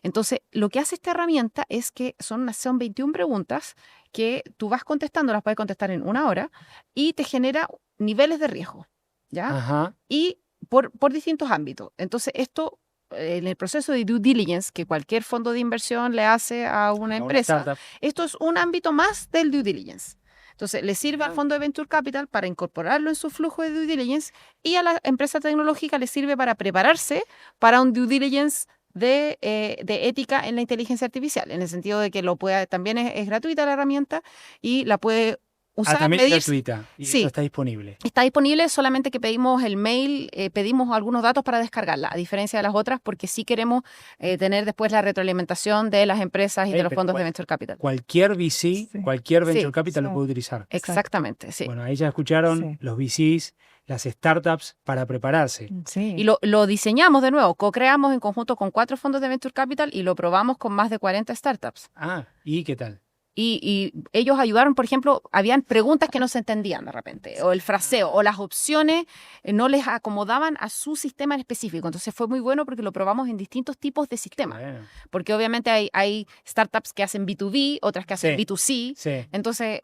Entonces, lo que hace esta herramienta es que son 21 preguntas que tú vas contestando, las puedes contestar en 1 hora y te genera niveles de riesgo, ¿ya? Ajá. Y por distintos ámbitos. Entonces, esto en el proceso de due diligence que cualquier fondo de inversión le hace a una empresa, esto es un ámbito más del due diligence. Entonces, le sirve al fondo de Venture Capital para incorporarlo en su flujo de due diligence y a la empresa tecnológica le sirve para prepararse para un due diligence de ética en la inteligencia artificial, en el sentido de que también es gratuita la herramienta y la puede usar. También es gratuita y sí, eso está disponible. Está disponible, solamente que pedimos el mail, pedimos algunos datos para descargarla, a diferencia de las otras, porque sí queremos tener después la retroalimentación de las empresas y de los fondos de Venture Capital. Cualquier VC, cualquier Venture Capital lo puede utilizar. Exactamente, sí. Bueno, ahí ya escucharon los VCs, las startups para prepararse. Sí. Y lo diseñamos de nuevo, co-creamos en conjunto con 4 fondos de Venture Capital y lo probamos con más de 40 startups. Ah, ¿y qué tal? Y ellos ayudaron, por ejemplo, habían preguntas que no se entendían de repente, o el fraseo, o las opciones no les acomodaban a su sistema en específico. Entonces fue muy bueno porque lo probamos en distintos tipos de sistemas. Bueno. Porque obviamente hay startups que hacen B2B, otras que hacen Sí. B2C. Sí. Entonces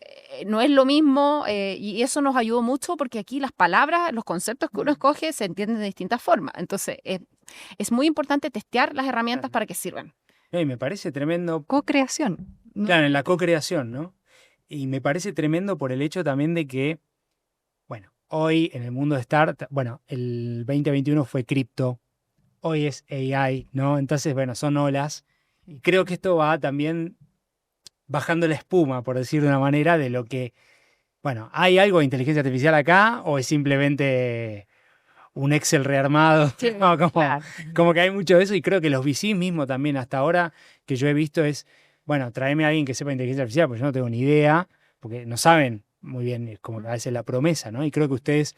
no es lo mismo y eso nos ayudó mucho porque aquí las palabras, los conceptos que uno escoge se entienden de distintas formas. Entonces es muy importante testear las herramientas para que sirvan. Me parece tremendo. Co-creación. ¿no? Claro, en la co-creación, ¿no? Y me parece tremendo por el hecho también de que, bueno, hoy en el mundo de startup, bueno, el 2021 fue cripto, hoy es AI, ¿no? Entonces, bueno, son olas. Y creo que esto va también bajando la espuma, por decir de una manera, de lo que, bueno, ¿hay algo de inteligencia artificial acá o es simplemente un Excel rearmado? Sí, No, claro. como que hay mucho de eso y creo que los VCs mismos también hasta ahora que yo he visto es, bueno, tráeme a alguien que sepa inteligencia artificial, porque yo no tengo ni idea, porque no saben muy bien, es como que a veces la promesa, ¿no? Y creo que ustedes,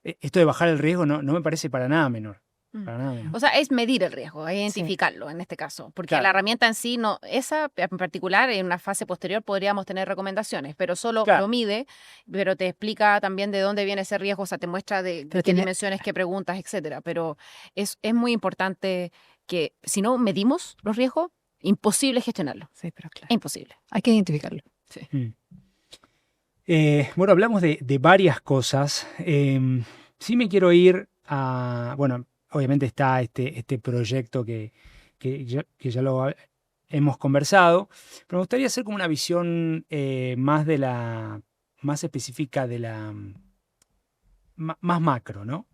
esto de bajar el riesgo no me parece para nada menor. Para nada menor. O sea, es medir el riesgo, es identificarlo en este caso, porque Claro. la herramienta en sí, no, esa en particular, en una fase posterior podríamos tener recomendaciones, pero solo Claro. lo mide, pero te explica también de dónde viene ese riesgo, o sea, te muestra de Pero qué tiene- dimensiones, qué preguntas, etcétera. Pero es muy importante que si no medimos los riesgos, imposible gestionarlo, Sí, pero claro. imposible. Hay que identificarlo. Bueno, hablamos de varias cosas. Sí me quiero ir a, bueno, obviamente está este proyecto que ya lo hemos conversado, pero me gustaría hacer como una visión más específica de más macro, ¿no?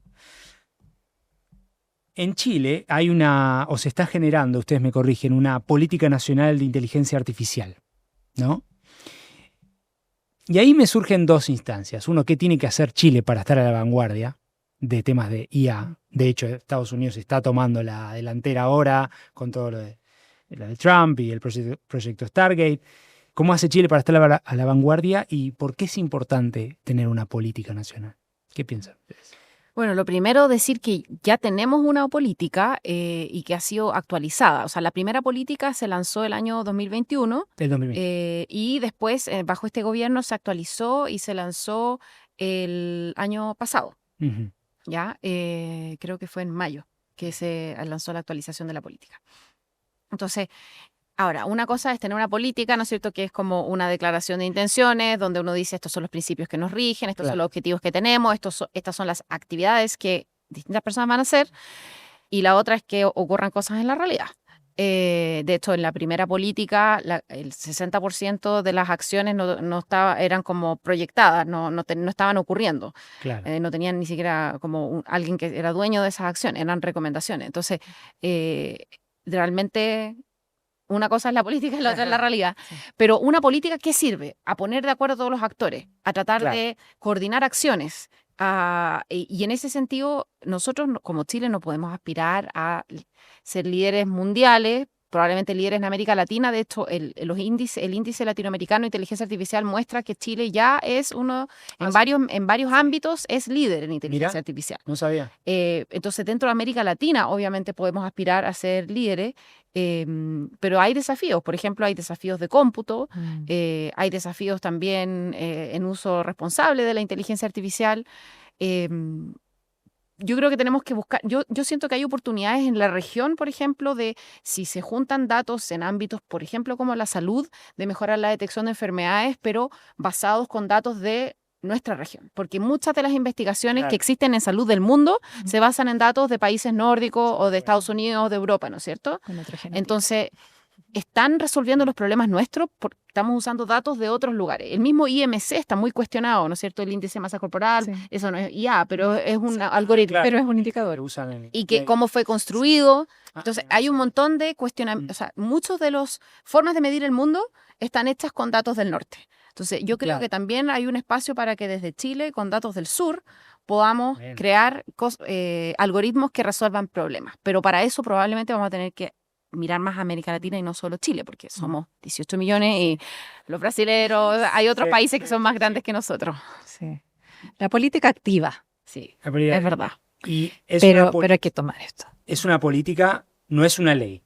En Chile hay o se está generando, ustedes me corrigen, una política nacional de inteligencia artificial, ¿no? Y ahí me surgen dos instancias. Uno, ¿qué tiene que hacer Chile para estar a la vanguardia de temas de IA? De hecho, Estados Unidos está tomando la delantera ahora con todo lo de Trump y el proyecto Stargate. ¿Cómo hace Chile para estar a la vanguardia y por qué es importante tener una política nacional? ¿Qué piensan ustedes? Bueno, lo primero, decir que ya tenemos una política y que ha sido actualizada. O sea, la primera política se lanzó el año 2021 Del 2020. y después, bajo este gobierno, se actualizó y se lanzó el año pasado. Ujú. ¿Ya? Creo que fue en mayo que se lanzó la actualización de la política. Entonces, ahora, una cosa es tener una política, ¿no es cierto?, que es como una declaración de intenciones, donde uno dice estos son los principios que nos rigen, estos son Claro. los objetivos que tenemos, estas son las actividades que distintas personas van a hacer, y la otra es que ocurran cosas en la realidad. De hecho, en la primera política, el 60% de las acciones eran como proyectadas, no estaban ocurriendo. Claro. No tenían ni siquiera como alguien que era dueño de esas acciones, eran recomendaciones. Entonces, realmente una cosa es la política y la otra es la realidad. Sí. Pero una política, ¿qué sirve? A poner de acuerdo a todos los actores, a tratar Claro. de coordinar acciones. Y en ese sentido, nosotros como Chile no podemos aspirar a ser líderes mundiales, probablemente líderes en América Latina. De hecho, el índice latinoamericano de inteligencia artificial muestra que Chile ya es uno, en varios ámbitos, es líder en inteligencia Mira. artificial. No sabía. Entonces, dentro de América Latina, obviamente podemos aspirar a ser líderes, pero hay desafíos. Por ejemplo, hay desafíos de cómputo, hay desafíos también en uso responsable de la inteligencia artificial. Yo creo que tenemos que buscar, yo siento que hay oportunidades en la región, por ejemplo, de si se juntan datos en ámbitos, por ejemplo, como la salud, de mejorar la detección de enfermedades, pero basados con datos de nuestra región, porque muchas de las investigaciones Claro. que existen en salud del mundo se basan en datos de países nórdicos o de Estados Unidos o de Europa, ¿no es cierto? Con otra genética. Entonces, están resolviendo los problemas nuestros porque estamos usando datos de otros lugares. El mismo IMC está muy cuestionado, ¿no es cierto? El índice de masa corporal, Sí. eso no es IA, pero es un algoritmo. Claro. Pero es un Lo indicador. usan en Y que cómo fue construido. Ah, Entonces, no hay un sabía. montón de cuestionamientos. O sea, muchos de las formas de medir el mundo están hechas con datos del norte. Entonces, yo creo Claro. que también hay un espacio para que desde Chile, con datos del sur, podamos Bueno. crear algoritmos que resuelvan problemas. Pero para eso probablemente vamos a tener que mirar más a América Latina y no solo Chile, porque somos 18 millones y los brasileros, hay otros Sí. países que son más grandes que nosotros. Sí. La política activa. Sí, Es es verdad. Y es Pero hay que tomar esto. es una política, no es una ley.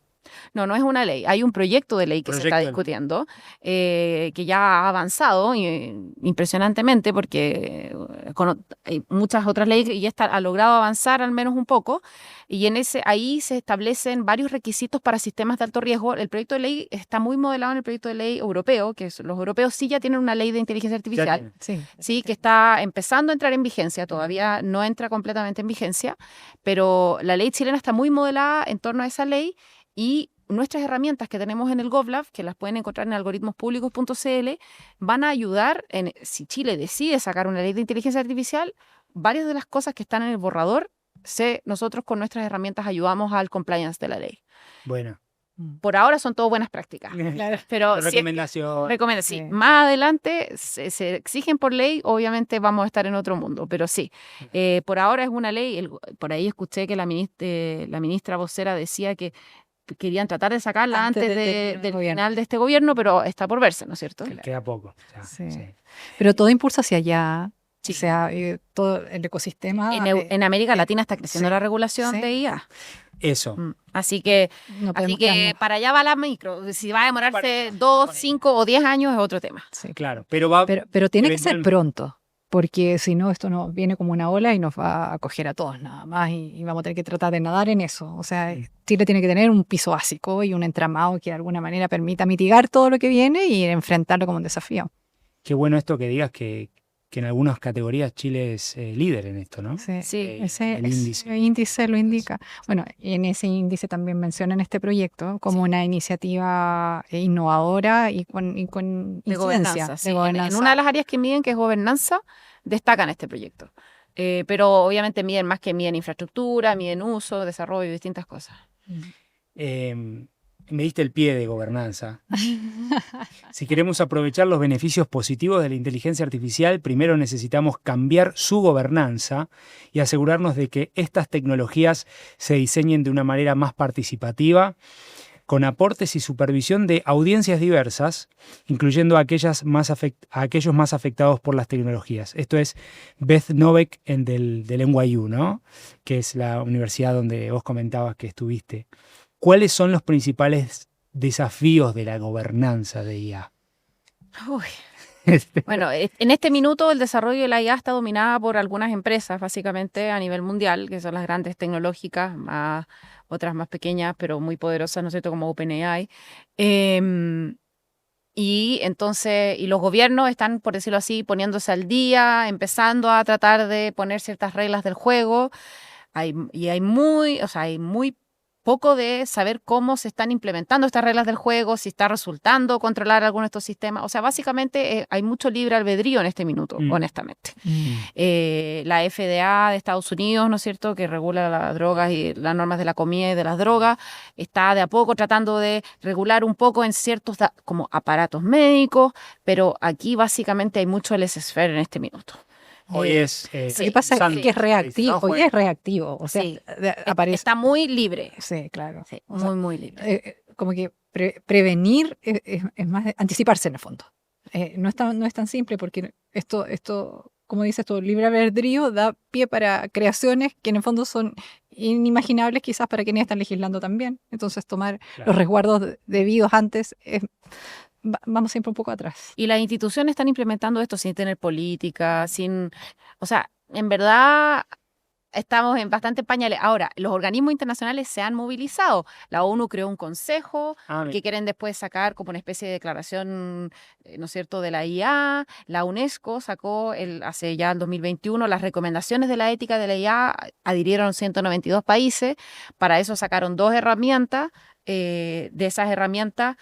No, no es una ley. Hay un proyecto de ley que se está discutiendo, que ya ha avanzado impresionantemente porque hay muchas otras leyes y esta ha logrado avanzar al menos un poco. Y ahí se establecen varios requisitos para sistemas de alto riesgo. El proyecto de ley está muy modelado en el proyecto de ley europeo, que los europeos sí ya tienen una ley de inteligencia artificial, sí, que está empezando a entrar en vigencia. Todavía no entra completamente en vigencia, pero la ley chilena está muy modelada en torno a esa ley. Y nuestras herramientas que tenemos en el GovLab, que las pueden encontrar en algoritmospublicos.cl, van a ayudar, si Chile decide sacar una ley de inteligencia artificial, varias de las cosas que están en el borrador, nosotros con nuestras herramientas ayudamos al compliance de la ley. Bueno. Por ahora son todas buenas prácticas. Claro. Pero recomendación. Sí. Más adelante se exigen por ley, obviamente vamos a estar en otro mundo, pero sí. Por ahora es una ley. Por ahí escuché que la ministra vocera decía que querían tratar de sacarla antes del final de este gobierno, pero está por verse, ¿no es cierto? Queda poco. Sí. Pero todo impulsa hacia allá. Sí. O sea, todo el ecosistema. En América Latina está creciendo la regulación de IA. Eso. Así que para allá va la micro. Si va a demorarse 2, 5 o 10 años es otro tema. Sí, claro. Pero tiene que ser pronto. Porque si no, esto no viene como una ola y nos va a coger a todos nada más y vamos a tener que tratar de nadar en eso. O sea, Chile tiene que tener un piso básico y un entramado que de alguna manera permita mitigar todo lo que viene y enfrentarlo como un desafío. Qué bueno esto que digas que en algunas categorías Chile es líder en esto, ¿no? Sí, ese índice lo indica. Bueno, y en ese índice también mencionan este proyecto como una iniciativa innovadora y con de gobernanza. En una de las áreas que miden, que es gobernanza, destacan este proyecto. Pero obviamente miden infraestructura, miden uso, desarrollo, distintas cosas. Me diste el pie de gobernanza. Si queremos aprovechar los beneficios positivos de la inteligencia artificial, primero necesitamos cambiar su gobernanza y asegurarnos de que estas tecnologías se diseñen de una manera más participativa, con aportes y supervisión de audiencias diversas, incluyendo a aquellos más afectados por las tecnologías. Esto es Beth Novak del NYU, ¿no? Que es la universidad donde vos comentabas que estuviste. ¿Cuáles son los principales desafíos de la gobernanza de IA? Bueno, en este minuto el desarrollo de la IA está dominada por algunas empresas, básicamente a nivel mundial, que son las grandes tecnológicas, otras más pequeñas, pero muy poderosas, ¿no es cierto?, como OpenAI. Y entonces, los gobiernos están, por decirlo así, poniéndose al día, empezando a tratar de poner ciertas reglas del juego. Hay muy poco de saber cómo se están implementando estas reglas del juego, si está resultando controlar alguno de estos sistemas. O sea, básicamente hay mucho libre albedrío en este minuto, honestamente. La FDA de Estados Unidos, ¿no es cierto?, que regula las drogas y las normas de la comida y de las drogas, está de a poco tratando de regular un poco en ciertos como aparatos médicos, pero aquí básicamente hay mucho laissez-faire en este minuto. Hoy es... Lo que pasa es que es reactivo. Hoy es reactivo. O sea, está muy libre. Sí, claro. Sí, muy libre. Como que prevenir es más anticiparse en el fondo. No es tan simple porque esto, como dices tú, libre albedrío da pie para creaciones que en el fondo son inimaginables quizás para quienes están legislando también. Entonces tomar los resguardos debidos antes vamos siempre un poco atrás. Y las instituciones están implementando esto sin tener política, o sea, en verdad estamos en bastante pañales. Ahora, los organismos internacionales se han movilizado. La ONU creó un consejo que quieren después sacar como una especie de declaración, ¿no es cierto?, de la IA. La UNESCO sacó hace ya el 2021 las recomendaciones de la ética de la IA, adhirieron 192 países. Para eso sacaron 2 herramientas. De esas herramientas,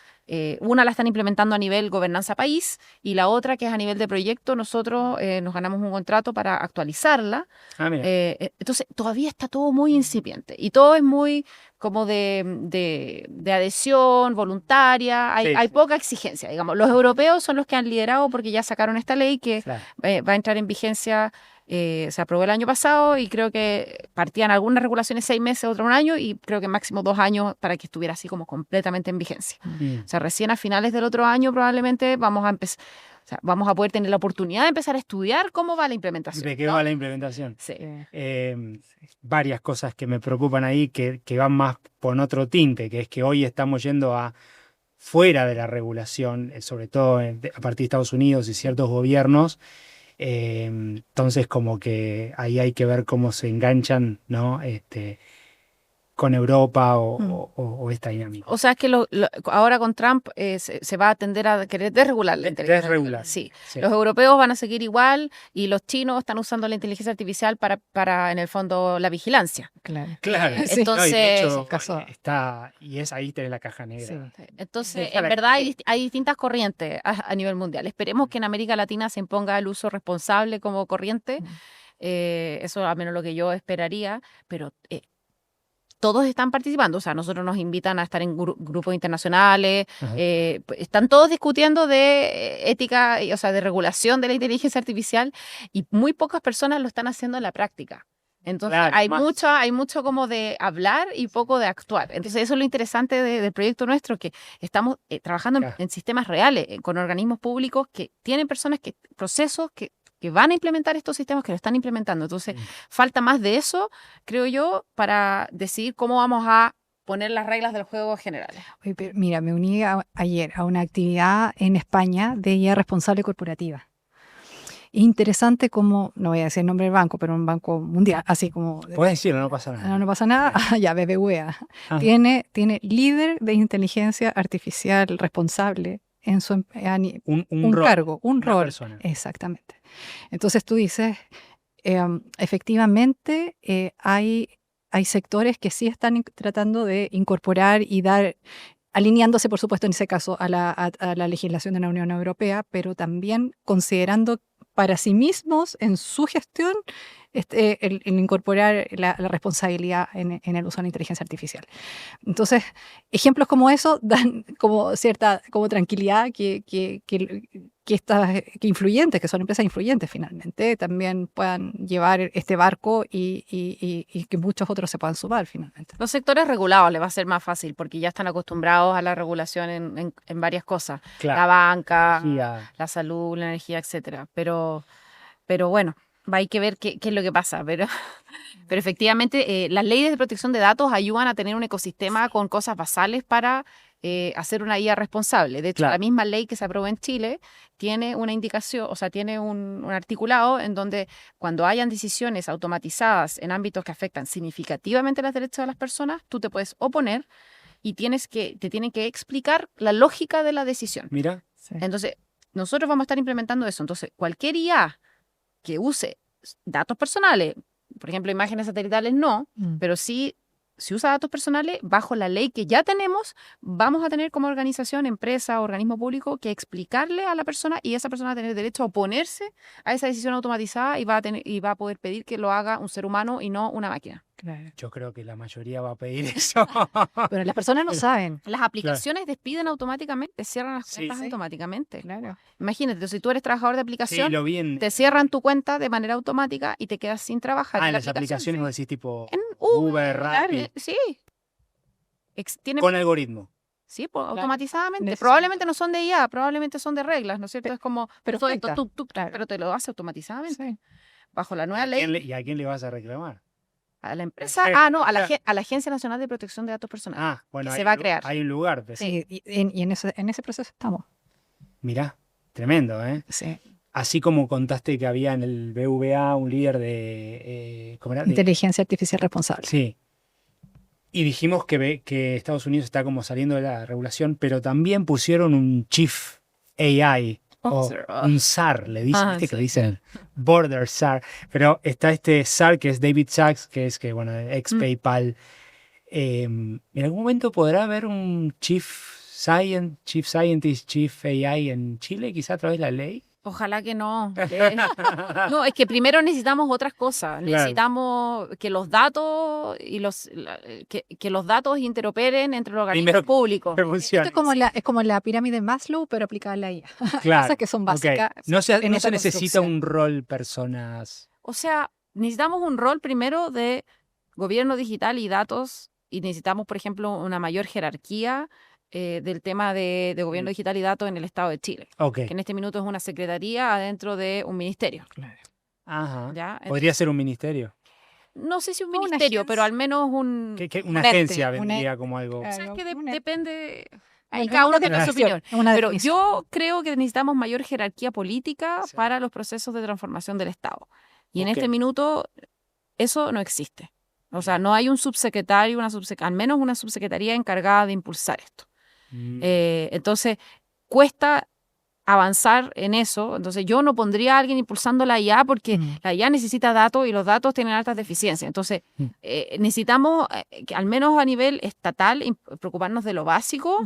una la están implementando a nivel gobernanza país y la otra, que es a nivel de proyecto, nosotros nos ganamos un contrato para actualizarla. Entonces todavía está todo muy incipiente y todo es muy como de adhesión voluntaria, hay poca exigencia, digamos. Los europeos son los que han liderado porque ya sacaron esta ley que va a entrar en vigencia. Se aprobó el año pasado y creo que partían algunas regulaciones 6 meses, otras 1 año y creo que máximo 2 años para que estuviera así como completamente en vigencia. O sea, recién a finales del otro año probablemente vamos a empezar. O sea, vamos a poder tener la oportunidad de empezar a estudiar cómo va la implementación. ¿De qué ¿no? va la implementación? Sí. Varias cosas que me preocupan ahí que van más por otro tinte, que es que hoy estamos yendo a fuera de la regulación, sobre todo a partir de Estados Unidos y ciertos gobiernos. Entonces como que ahí hay que ver cómo se enganchan, ¿no? Con Europa o esta dinámica. O sea, es que ahora con Trump se va a tender a querer desregular la inteligencia Desregular. artificial. Sí. Sí. Los europeos van a seguir igual y los chinos están usando la inteligencia artificial para en el fondo, la vigilancia. Claro. Claro. Sí. No, y Entonces, de hecho, Caso- está, y es ahí tenés la caja negra. Sí. entonces Déjala en verdad que- hay distintas corrientes a nivel mundial. Esperemos que en América Latina se imponga el uso responsable como corriente. Mm. Eso al menos lo que yo esperaría, pero todos están participando, o sea, nosotros nos invitan a estar en grupos internacionales, Ajá. están todos discutiendo de ética, o sea, de regulación de la inteligencia artificial y muy pocas personas lo están haciendo en la práctica. Entonces, Claro, hay mucho como de hablar y poco de actuar. Entonces, eso es lo interesante del proyecto nuestro, que estamos trabajando Claro. en sistemas reales, con organismos públicos que tienen personas, procesos que van a implementar estos sistemas, que lo están implementando. Entonces, falta más de eso, creo yo, para decidir cómo vamos a poner las reglas del juego generales. Oye, pero mira, me uní ayer a una actividad en España de guía responsable corporativa. Interesante como, no voy a decir el nombre del banco, pero un banco mundial, así como... Puedes decirlo, no pasa nada. No pasa nada. Ya, BBVA. Ah. Tiene líder de inteligencia artificial responsable en su un rol, cargo, un una rol. persona. Exactamente. Entonces tú dices, efectivamente hay sectores que sí están tratando de incorporar y dar, alineándose por supuesto en ese caso a la legislación de la Unión Europea, pero también considerando para sí mismos en su gestión el incorporar la responsabilidad en el uso de la inteligencia artificial. Entonces, ejemplos como eso dan como cierta tranquilidad que influyentes, que son empresas influyentes finalmente, también puedan llevar este barco y que muchos otros se puedan sumar finalmente. Los sectores regulados les va a ser más fácil porque ya están acostumbrados a la regulación en varias cosas. Claro. La banca, Energía. la salud, la energía, etcétera. Pero bueno, hay que ver qué es lo que pasa. Pero efectivamente, las leyes de protección de datos ayudan a tener un ecosistema con cosas basales para hacer una guía responsable. De hecho, Claro. la misma ley que se aprobó en Chile tiene una indicación, o sea, tiene un articulado en donde cuando hayan decisiones automatizadas en ámbitos que afectan significativamente los derechos de las personas, tú te puedes oponer y te tienen que explicar la lógica de la decisión. Mira, Sí. Entonces, nosotros vamos a estar implementando eso. Entonces, cualquier IA que use datos personales, por ejemplo, imágenes satelitales no, pero sí, si usa datos personales, bajo la ley que ya tenemos, vamos a tener como organización, empresa, organismo público, que explicarle a la persona y esa persona va a tener derecho a oponerse a esa decisión automatizada y va a poder pedir que lo haga un ser humano y no una máquina. Claro. yo creo que la mayoría va a pedir eso. Pero las personas no saben. Las aplicaciones despiden automáticamente, cierran las Sí, cuentas sí. automáticamente. Claro. Imagínate, si tú eres trabajador de Sí, aplicación, lo vi en... te cierran tu cuenta de manera automática y te quedas sin trabajar. Ah, en la las aplicación, aplicaciones sí. vos decís tipo En Uber, Rappi, sí. Tiene, con algoritmo. sí, pues, Claro. automatizadamente. Necesito- Probablemente no son de IA, probablemente son de reglas, ¿no es cierto? Es como, pero todo esto, afecta. Claro. pero te lo hace automatizadamente. Sí. Bajo la nueva ley, ¿Y a quién le vas a reclamar? a la empresa, no, a la Agencia Nacional de Protección de Datos Personales. Ah, bueno, que hay se va a un crear. Hay un lugar. Pues. Sí, y en ese proceso estamos. Mirá, tremendo, ¿eh? Sí. Así como contaste que había en el BVA un líder de... ¿cómo era? Inteligencia artificial responsable. Sí. Y dijimos que Estados Unidos está como saliendo de la regulación, pero también pusieron un Chief AI o un SAR, le dicen, ¿viste que le dicen? Border SAR. Pero está este SAR que es David Sachs, que es ex PayPal. ¿En algún momento podrá haber un Chief Scientist, Chief AI en Chile, quizá a través de la ley? Ojalá que no. No, es que primero necesitamos otras cosas. Claro. Necesitamos que los datos que los datos interoperen entre los organismos Primero, públicos. que Esto funcione. es como la pirámide de Maslow, pero aplicada a la IA. Claro, Cosas que son ok. básicas. No se en esta necesita construcción. un rol personas. O sea, necesitamos un rol primero de gobierno digital y datos y necesitamos, por ejemplo, una mayor jerarquía del tema de gobierno digital y datos en el Estado de Chile, Ok. que en este minuto es una secretaría adentro de un ministerio. Claro. Ajá. ¿Ya? Podría ser un ministerio. No sé si un Una ministerio, agencia. pero al menos un... Una Un ente, agencia un vendría ente. como algo. O sea, es que Un ente. depende... Ahí Bueno, cada es uno una tiene su definición, opinión. es una Pero definición. yo creo que necesitamos mayor jerarquía política Sí. para los procesos de transformación del Estado. Y en Ok. este minuto eso no existe. O sea, no hay un subsecretario, al menos una subsecretaría encargada de impulsar esto. Mm. Entonces, cuesta avanzar en eso. Entonces, yo no pondría a alguien impulsando la IA porque la IA necesita datos y los datos tienen altas deficiencias. Entonces, necesitamos, que al menos a nivel estatal, preocuparnos de lo básico,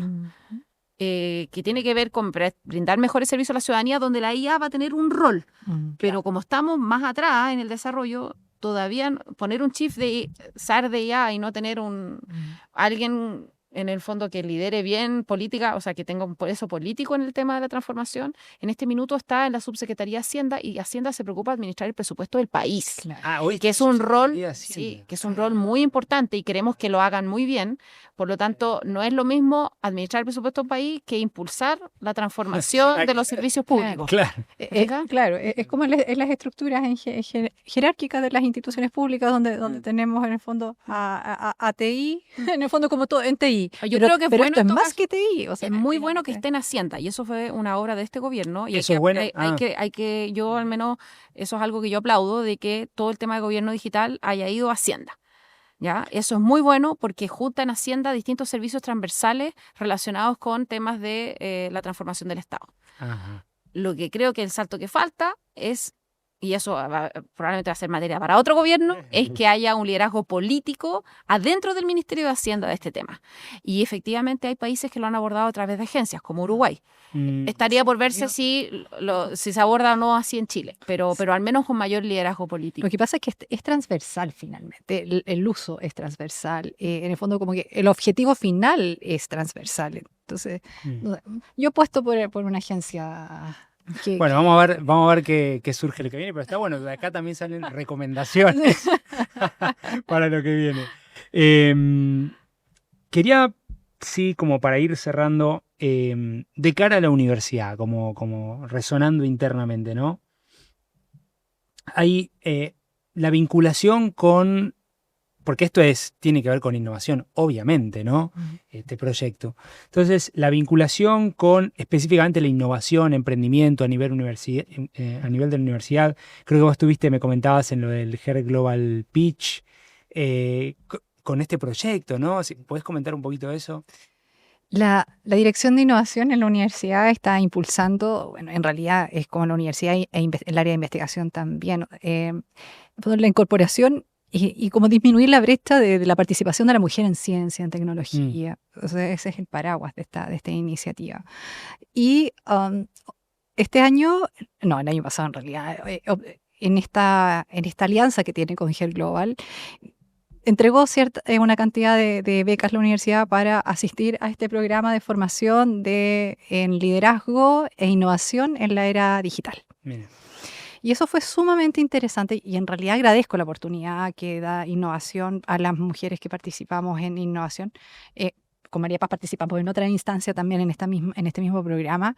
que tiene que ver con brindar mejores servicios a la ciudadanía, donde la IA va a tener un rol. Pero como estamos más atrás en el desarrollo, todavía poner un chief de SAR de IA y no tener alguien en el fondo que lidere bien política, o sea, que tenga un peso político en el tema de la transformación, en este minuto está en la subsecretaría de Hacienda, y Hacienda se preocupa de administrar el presupuesto del país. Claro. Hoy Que está es un la rol, Secretaría de Hacienda. sí, que es un rol muy importante y queremos que lo hagan muy bien. Por lo tanto, no es lo mismo administrar el presupuesto del país que impulsar la transformación de los servicios públicos. Claro. Claro, es como en las estructuras jerárquicas de las instituciones públicas donde tenemos en el fondo a TI, en el fondo como todo en TI. Yo creo que es pero bueno esto es en todo más caso. que TI. O sea, Es muy bueno que finalmente. esté en Hacienda, y eso fue una obra de este gobierno. Y ¿Eso es bueno? yo al menos, eso es algo que yo aplaudo, de que todo el tema de gobierno digital haya ido a Hacienda. ¿Ya? Eso es muy bueno porque junta en Hacienda distintos servicios transversales relacionados con temas de la transformación del Estado. Ajá. Lo que creo que el salto que falta es, y eso probablemente va a ser materia para otro gobierno, es que haya un liderazgo político adentro del Ministerio de Hacienda de este tema. Y efectivamente hay países que lo han abordado a través de agencias, como Uruguay. Estaría por verse si se aborda o no así en Chile, pero al menos con mayor liderazgo político. Lo que pasa es que es transversal finalmente, el uso es transversal, en el fondo como que el objetivo final es transversal. Entonces, yo apuesto por una agencia que... Bueno, vamos a ver qué surge lo que viene, pero está bueno, de acá también salen recomendaciones para lo que viene. Quería, sí, como para ir cerrando, de cara a la universidad, como resonando internamente, ¿no? Hay la vinculación con, porque esto tiene que ver con innovación, obviamente, ¿no? Este proyecto. Entonces, la vinculación con específicamente la innovación, emprendimiento a nivel a nivel de la universidad. Creo que vos me comentabas en lo del HER Global Pitch, con este proyecto, ¿no? ¿Podés comentar un poquito de eso? La Dirección de Innovación en la universidad está impulsando, bueno, en realidad es como la universidad el área de investigación también, la incorporación y como disminuir la brecha de la participación de la mujer en ciencia, en tecnología. O sea, ese es el paraguas de esta iniciativa. Y este año, no, el año pasado en realidad, en esta alianza que tiene con HER Global, entregó una cantidad de becas a la universidad para asistir a este programa de formación en liderazgo e innovación en la era digital. Mira. Y eso fue sumamente interesante y en realidad agradezco la oportunidad que da innovación a las mujeres que participamos en innovación. Con María Paz participamos en otra instancia también en este mismo programa,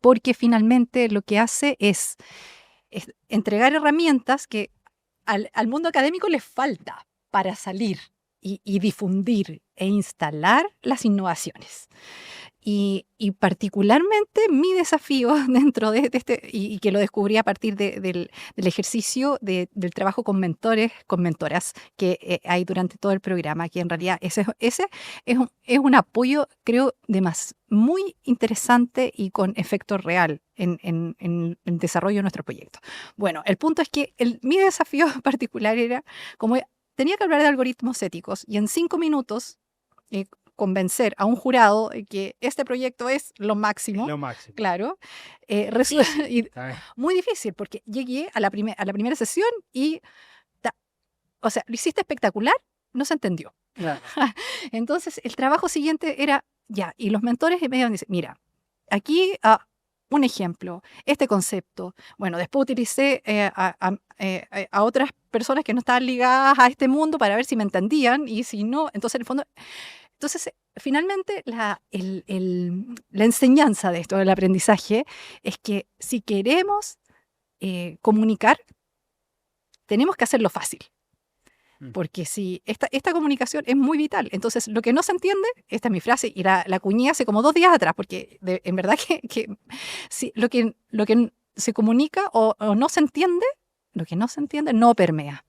porque finalmente lo que hace es entregar herramientas que al mundo académico les falta para salir y difundir e instalar las innovaciones. Y particularmente mi desafío dentro de este, y que lo descubrí a partir del ejercicio del trabajo con mentores, con mentoras que hay durante todo el programa, que en realidad ese es un apoyo, creo, muy interesante y con efecto real en el desarrollo de nuestro proyecto. Bueno, el punto es que mi desafío particular era, como tenía que hablar de algoritmos éticos, y en 5 minutos convencer a un jurado que este proyecto es lo máximo. Lo máximo. Claro. Muy difícil, porque llegué a la primera sesión y, o sea, lo hiciste espectacular, no se entendió. Claro. Entonces, el trabajo siguiente era, ya, y los mentores me iban a decir, mira, aquí un ejemplo, este concepto. Bueno, después utilicé a otras personas que no estaban ligadas a este mundo para ver si me entendían, y si no, entonces en el fondo... Entonces, finalmente, la enseñanza de esto, del aprendizaje, es que si queremos comunicar, tenemos que hacerlo fácil. Porque si esta comunicación es muy vital. Entonces, lo que no se entiende, esta es mi frase, y la acuñé hace como 2 días atrás, porque en verdad que si lo que se comunica o no se entiende, lo que no se entiende no permea.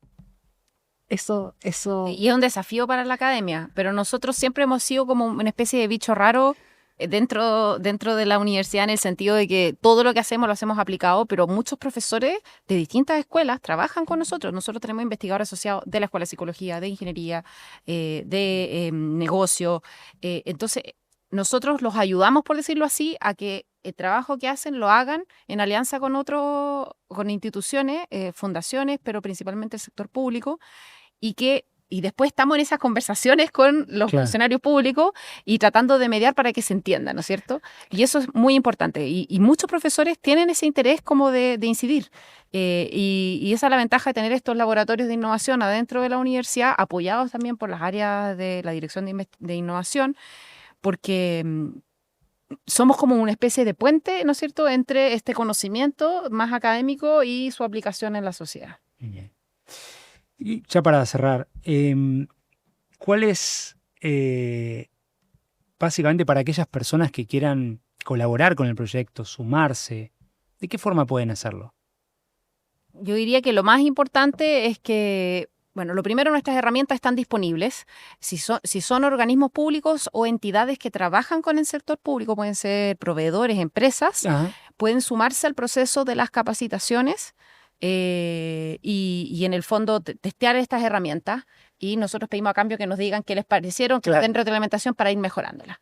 Eso. Y es un desafío para la academia, pero nosotros siempre hemos sido como una especie de bicho raro dentro de la universidad, en el sentido de que todo lo que hacemos lo hacemos aplicado, pero muchos profesores de distintas escuelas trabajan con nosotros. Nosotros tenemos investigadores asociados de la Escuela de Psicología, de Ingeniería, de negocio. Entonces, nosotros los ayudamos, por decirlo así, a que el trabajo que hacen lo hagan en alianza con con instituciones, fundaciones, pero principalmente el sector público, y después estamos en esas conversaciones con los funcionarios públicos y tratando de mediar para que se entienda, ¿no es cierto? Y eso es muy importante. Y muchos profesores tienen ese interés como de incidir. Y esa es la ventaja de tener estos laboratorios de innovación adentro de la universidad, apoyados también por las áreas de la Dirección de Innovación, porque somos como una especie de puente, ¿no es cierto?, entre este conocimiento más académico y su aplicación en la sociedad. Bien. Y ya para cerrar, ¿cuál es, básicamente, para aquellas personas que quieran colaborar con el proyecto, sumarse, de qué forma pueden hacerlo? Yo diría que lo más importante es que, bueno, lo primero, nuestras herramientas están disponibles. Si son organismos públicos o entidades que trabajan con el sector público, pueden ser proveedores, empresas, pueden sumarse al proceso de las capacitaciones. Y en el fondo testear estas herramientas, y nosotros pedimos a cambio que nos digan qué les parecieron, que den retroalimentación para ir mejorándolas.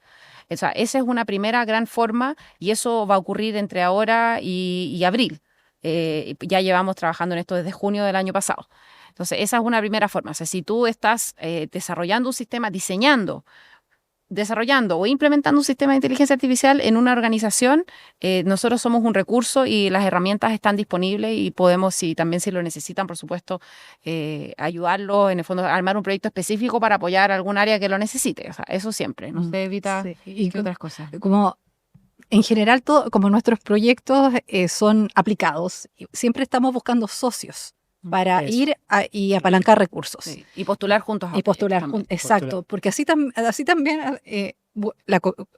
O sea, esa es una primera gran forma, y eso va a ocurrir entre ahora y abril. Ya llevamos trabajando en esto desde junio del año pasado. Entonces, esa es una primera forma. O sea, si tú estás desarrollando un sistema, desarrollando o implementando un sistema de inteligencia artificial en una organización, nosotros somos un recurso y las herramientas están disponibles, y podemos, también si lo necesitan, por supuesto, ayudarlo, en el fondo, a armar un proyecto específico para apoyar algún área que lo necesite. O sea, eso siempre, no se evita otras cosas. Como en general, como nuestros proyectos son aplicados, siempre estamos buscando socios para ir y apalancar recursos. Sí. Y postular juntos. Exacto, porque así también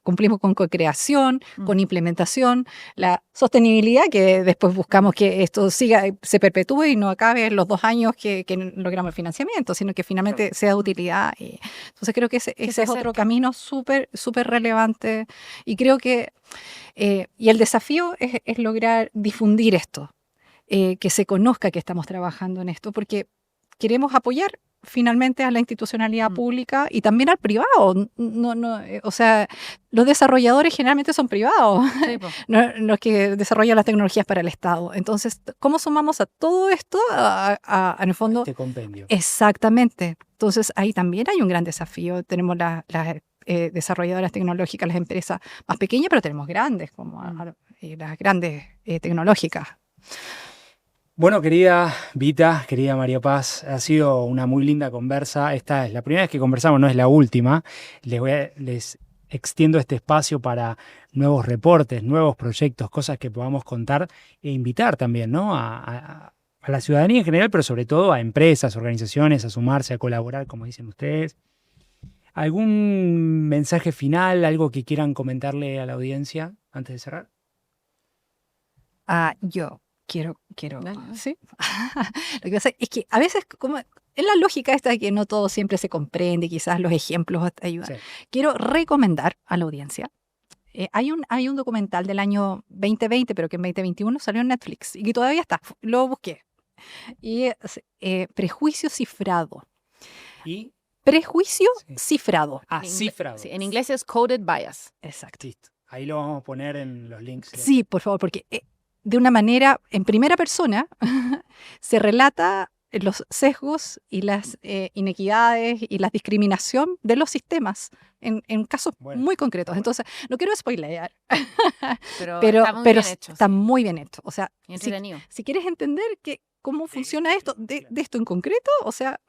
cumplimos con co-creación, con implementación, la sostenibilidad, que después buscamos que esto se perpetúe y no acabe en los 2 años que logramos el financiamiento, sino que finalmente sea de utilidad. Entonces creo que ese es otro camino súper relevante, y creo que y el desafío es lograr difundir esto. Que se conozca que estamos trabajando en esto, porque queremos apoyar finalmente a la institucionalidad pública y también al privado. O sea, los desarrolladores generalmente son privados, sí, los que desarrollan las tecnologías para el Estado. Entonces, ¿cómo sumamos a todo esto en el fondo? Este compendio. Exactamente. Entonces, ahí también hay un gran desafío. Tenemos las desarrolladoras tecnológicas, las empresas más pequeñas, pero tenemos grandes, como las grandes tecnológicas. Bueno, querida Vita, querida María Paz, ha sido una muy linda conversa. Esta es la primera vez que conversamos, no es la última. Les extiendo este espacio para nuevos reportes, nuevos proyectos, cosas que podamos contar e invitar también, ¿no?, a la ciudadanía en general, pero sobre todo a empresas, organizaciones, a sumarse, a colaborar, como dicen ustedes. ¿Algún mensaje final, algo que quieran comentarle a la audiencia antes de cerrar? Yo quiero, ¿sí? Lo que pasa es que a veces, como en la lógica esta de que no todo siempre se comprende, quizás los ejemplos ayudan. Sí. Quiero recomendar a la audiencia. Hay un documental del año 2020, pero que en 2021 salió en Netflix y que todavía está. Lo busqué. Y Prejuicio cifrado. ¿Y? Prejuicio cifrado. Cifrado. Sí, en inglés es coded bias. Exacto. Listo. Ahí lo vamos a poner en los links. Sí, por favor, porque de una manera, en primera persona, se relata los sesgos y las inequidades y la discriminación de los sistemas en casos muy concretos. Entonces, no quiero spoilear, pero está muy bien hecho. O sea, si quieres entender cómo funciona esto, de esto en concreto, o sea,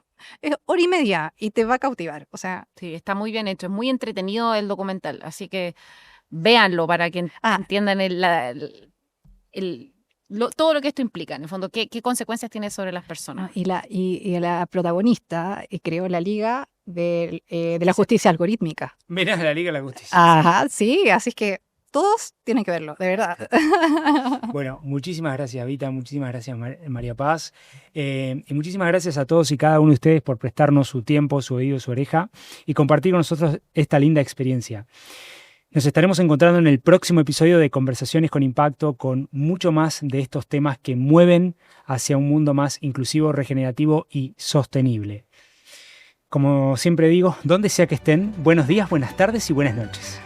Es hora y media y te va a cautivar. O sea, Sí, está muy bien hecho, es muy entretenido el documental, así que véanlo para que entiendan todo lo que esto implica, en el fondo, qué consecuencias tiene sobre las personas. y la protagonista creó la Liga de la Justicia Algorítmica. Verás la Liga de la Justicia. Ajá, sí, así es que todos tienen que verlo, de verdad. Bueno, muchísimas gracias, Vita, muchísimas gracias, María Paz, y muchísimas gracias a todos y cada uno de ustedes por prestarnos su tiempo, su oído, su oreja y compartir con nosotros esta linda experiencia. Nos estaremos encontrando en el próximo episodio de Conversaciones con Impacto con mucho más de estos temas que mueven hacia un mundo más inclusivo, regenerativo y sostenible. Como siempre digo, donde sea que estén, buenos días, buenas tardes y buenas noches.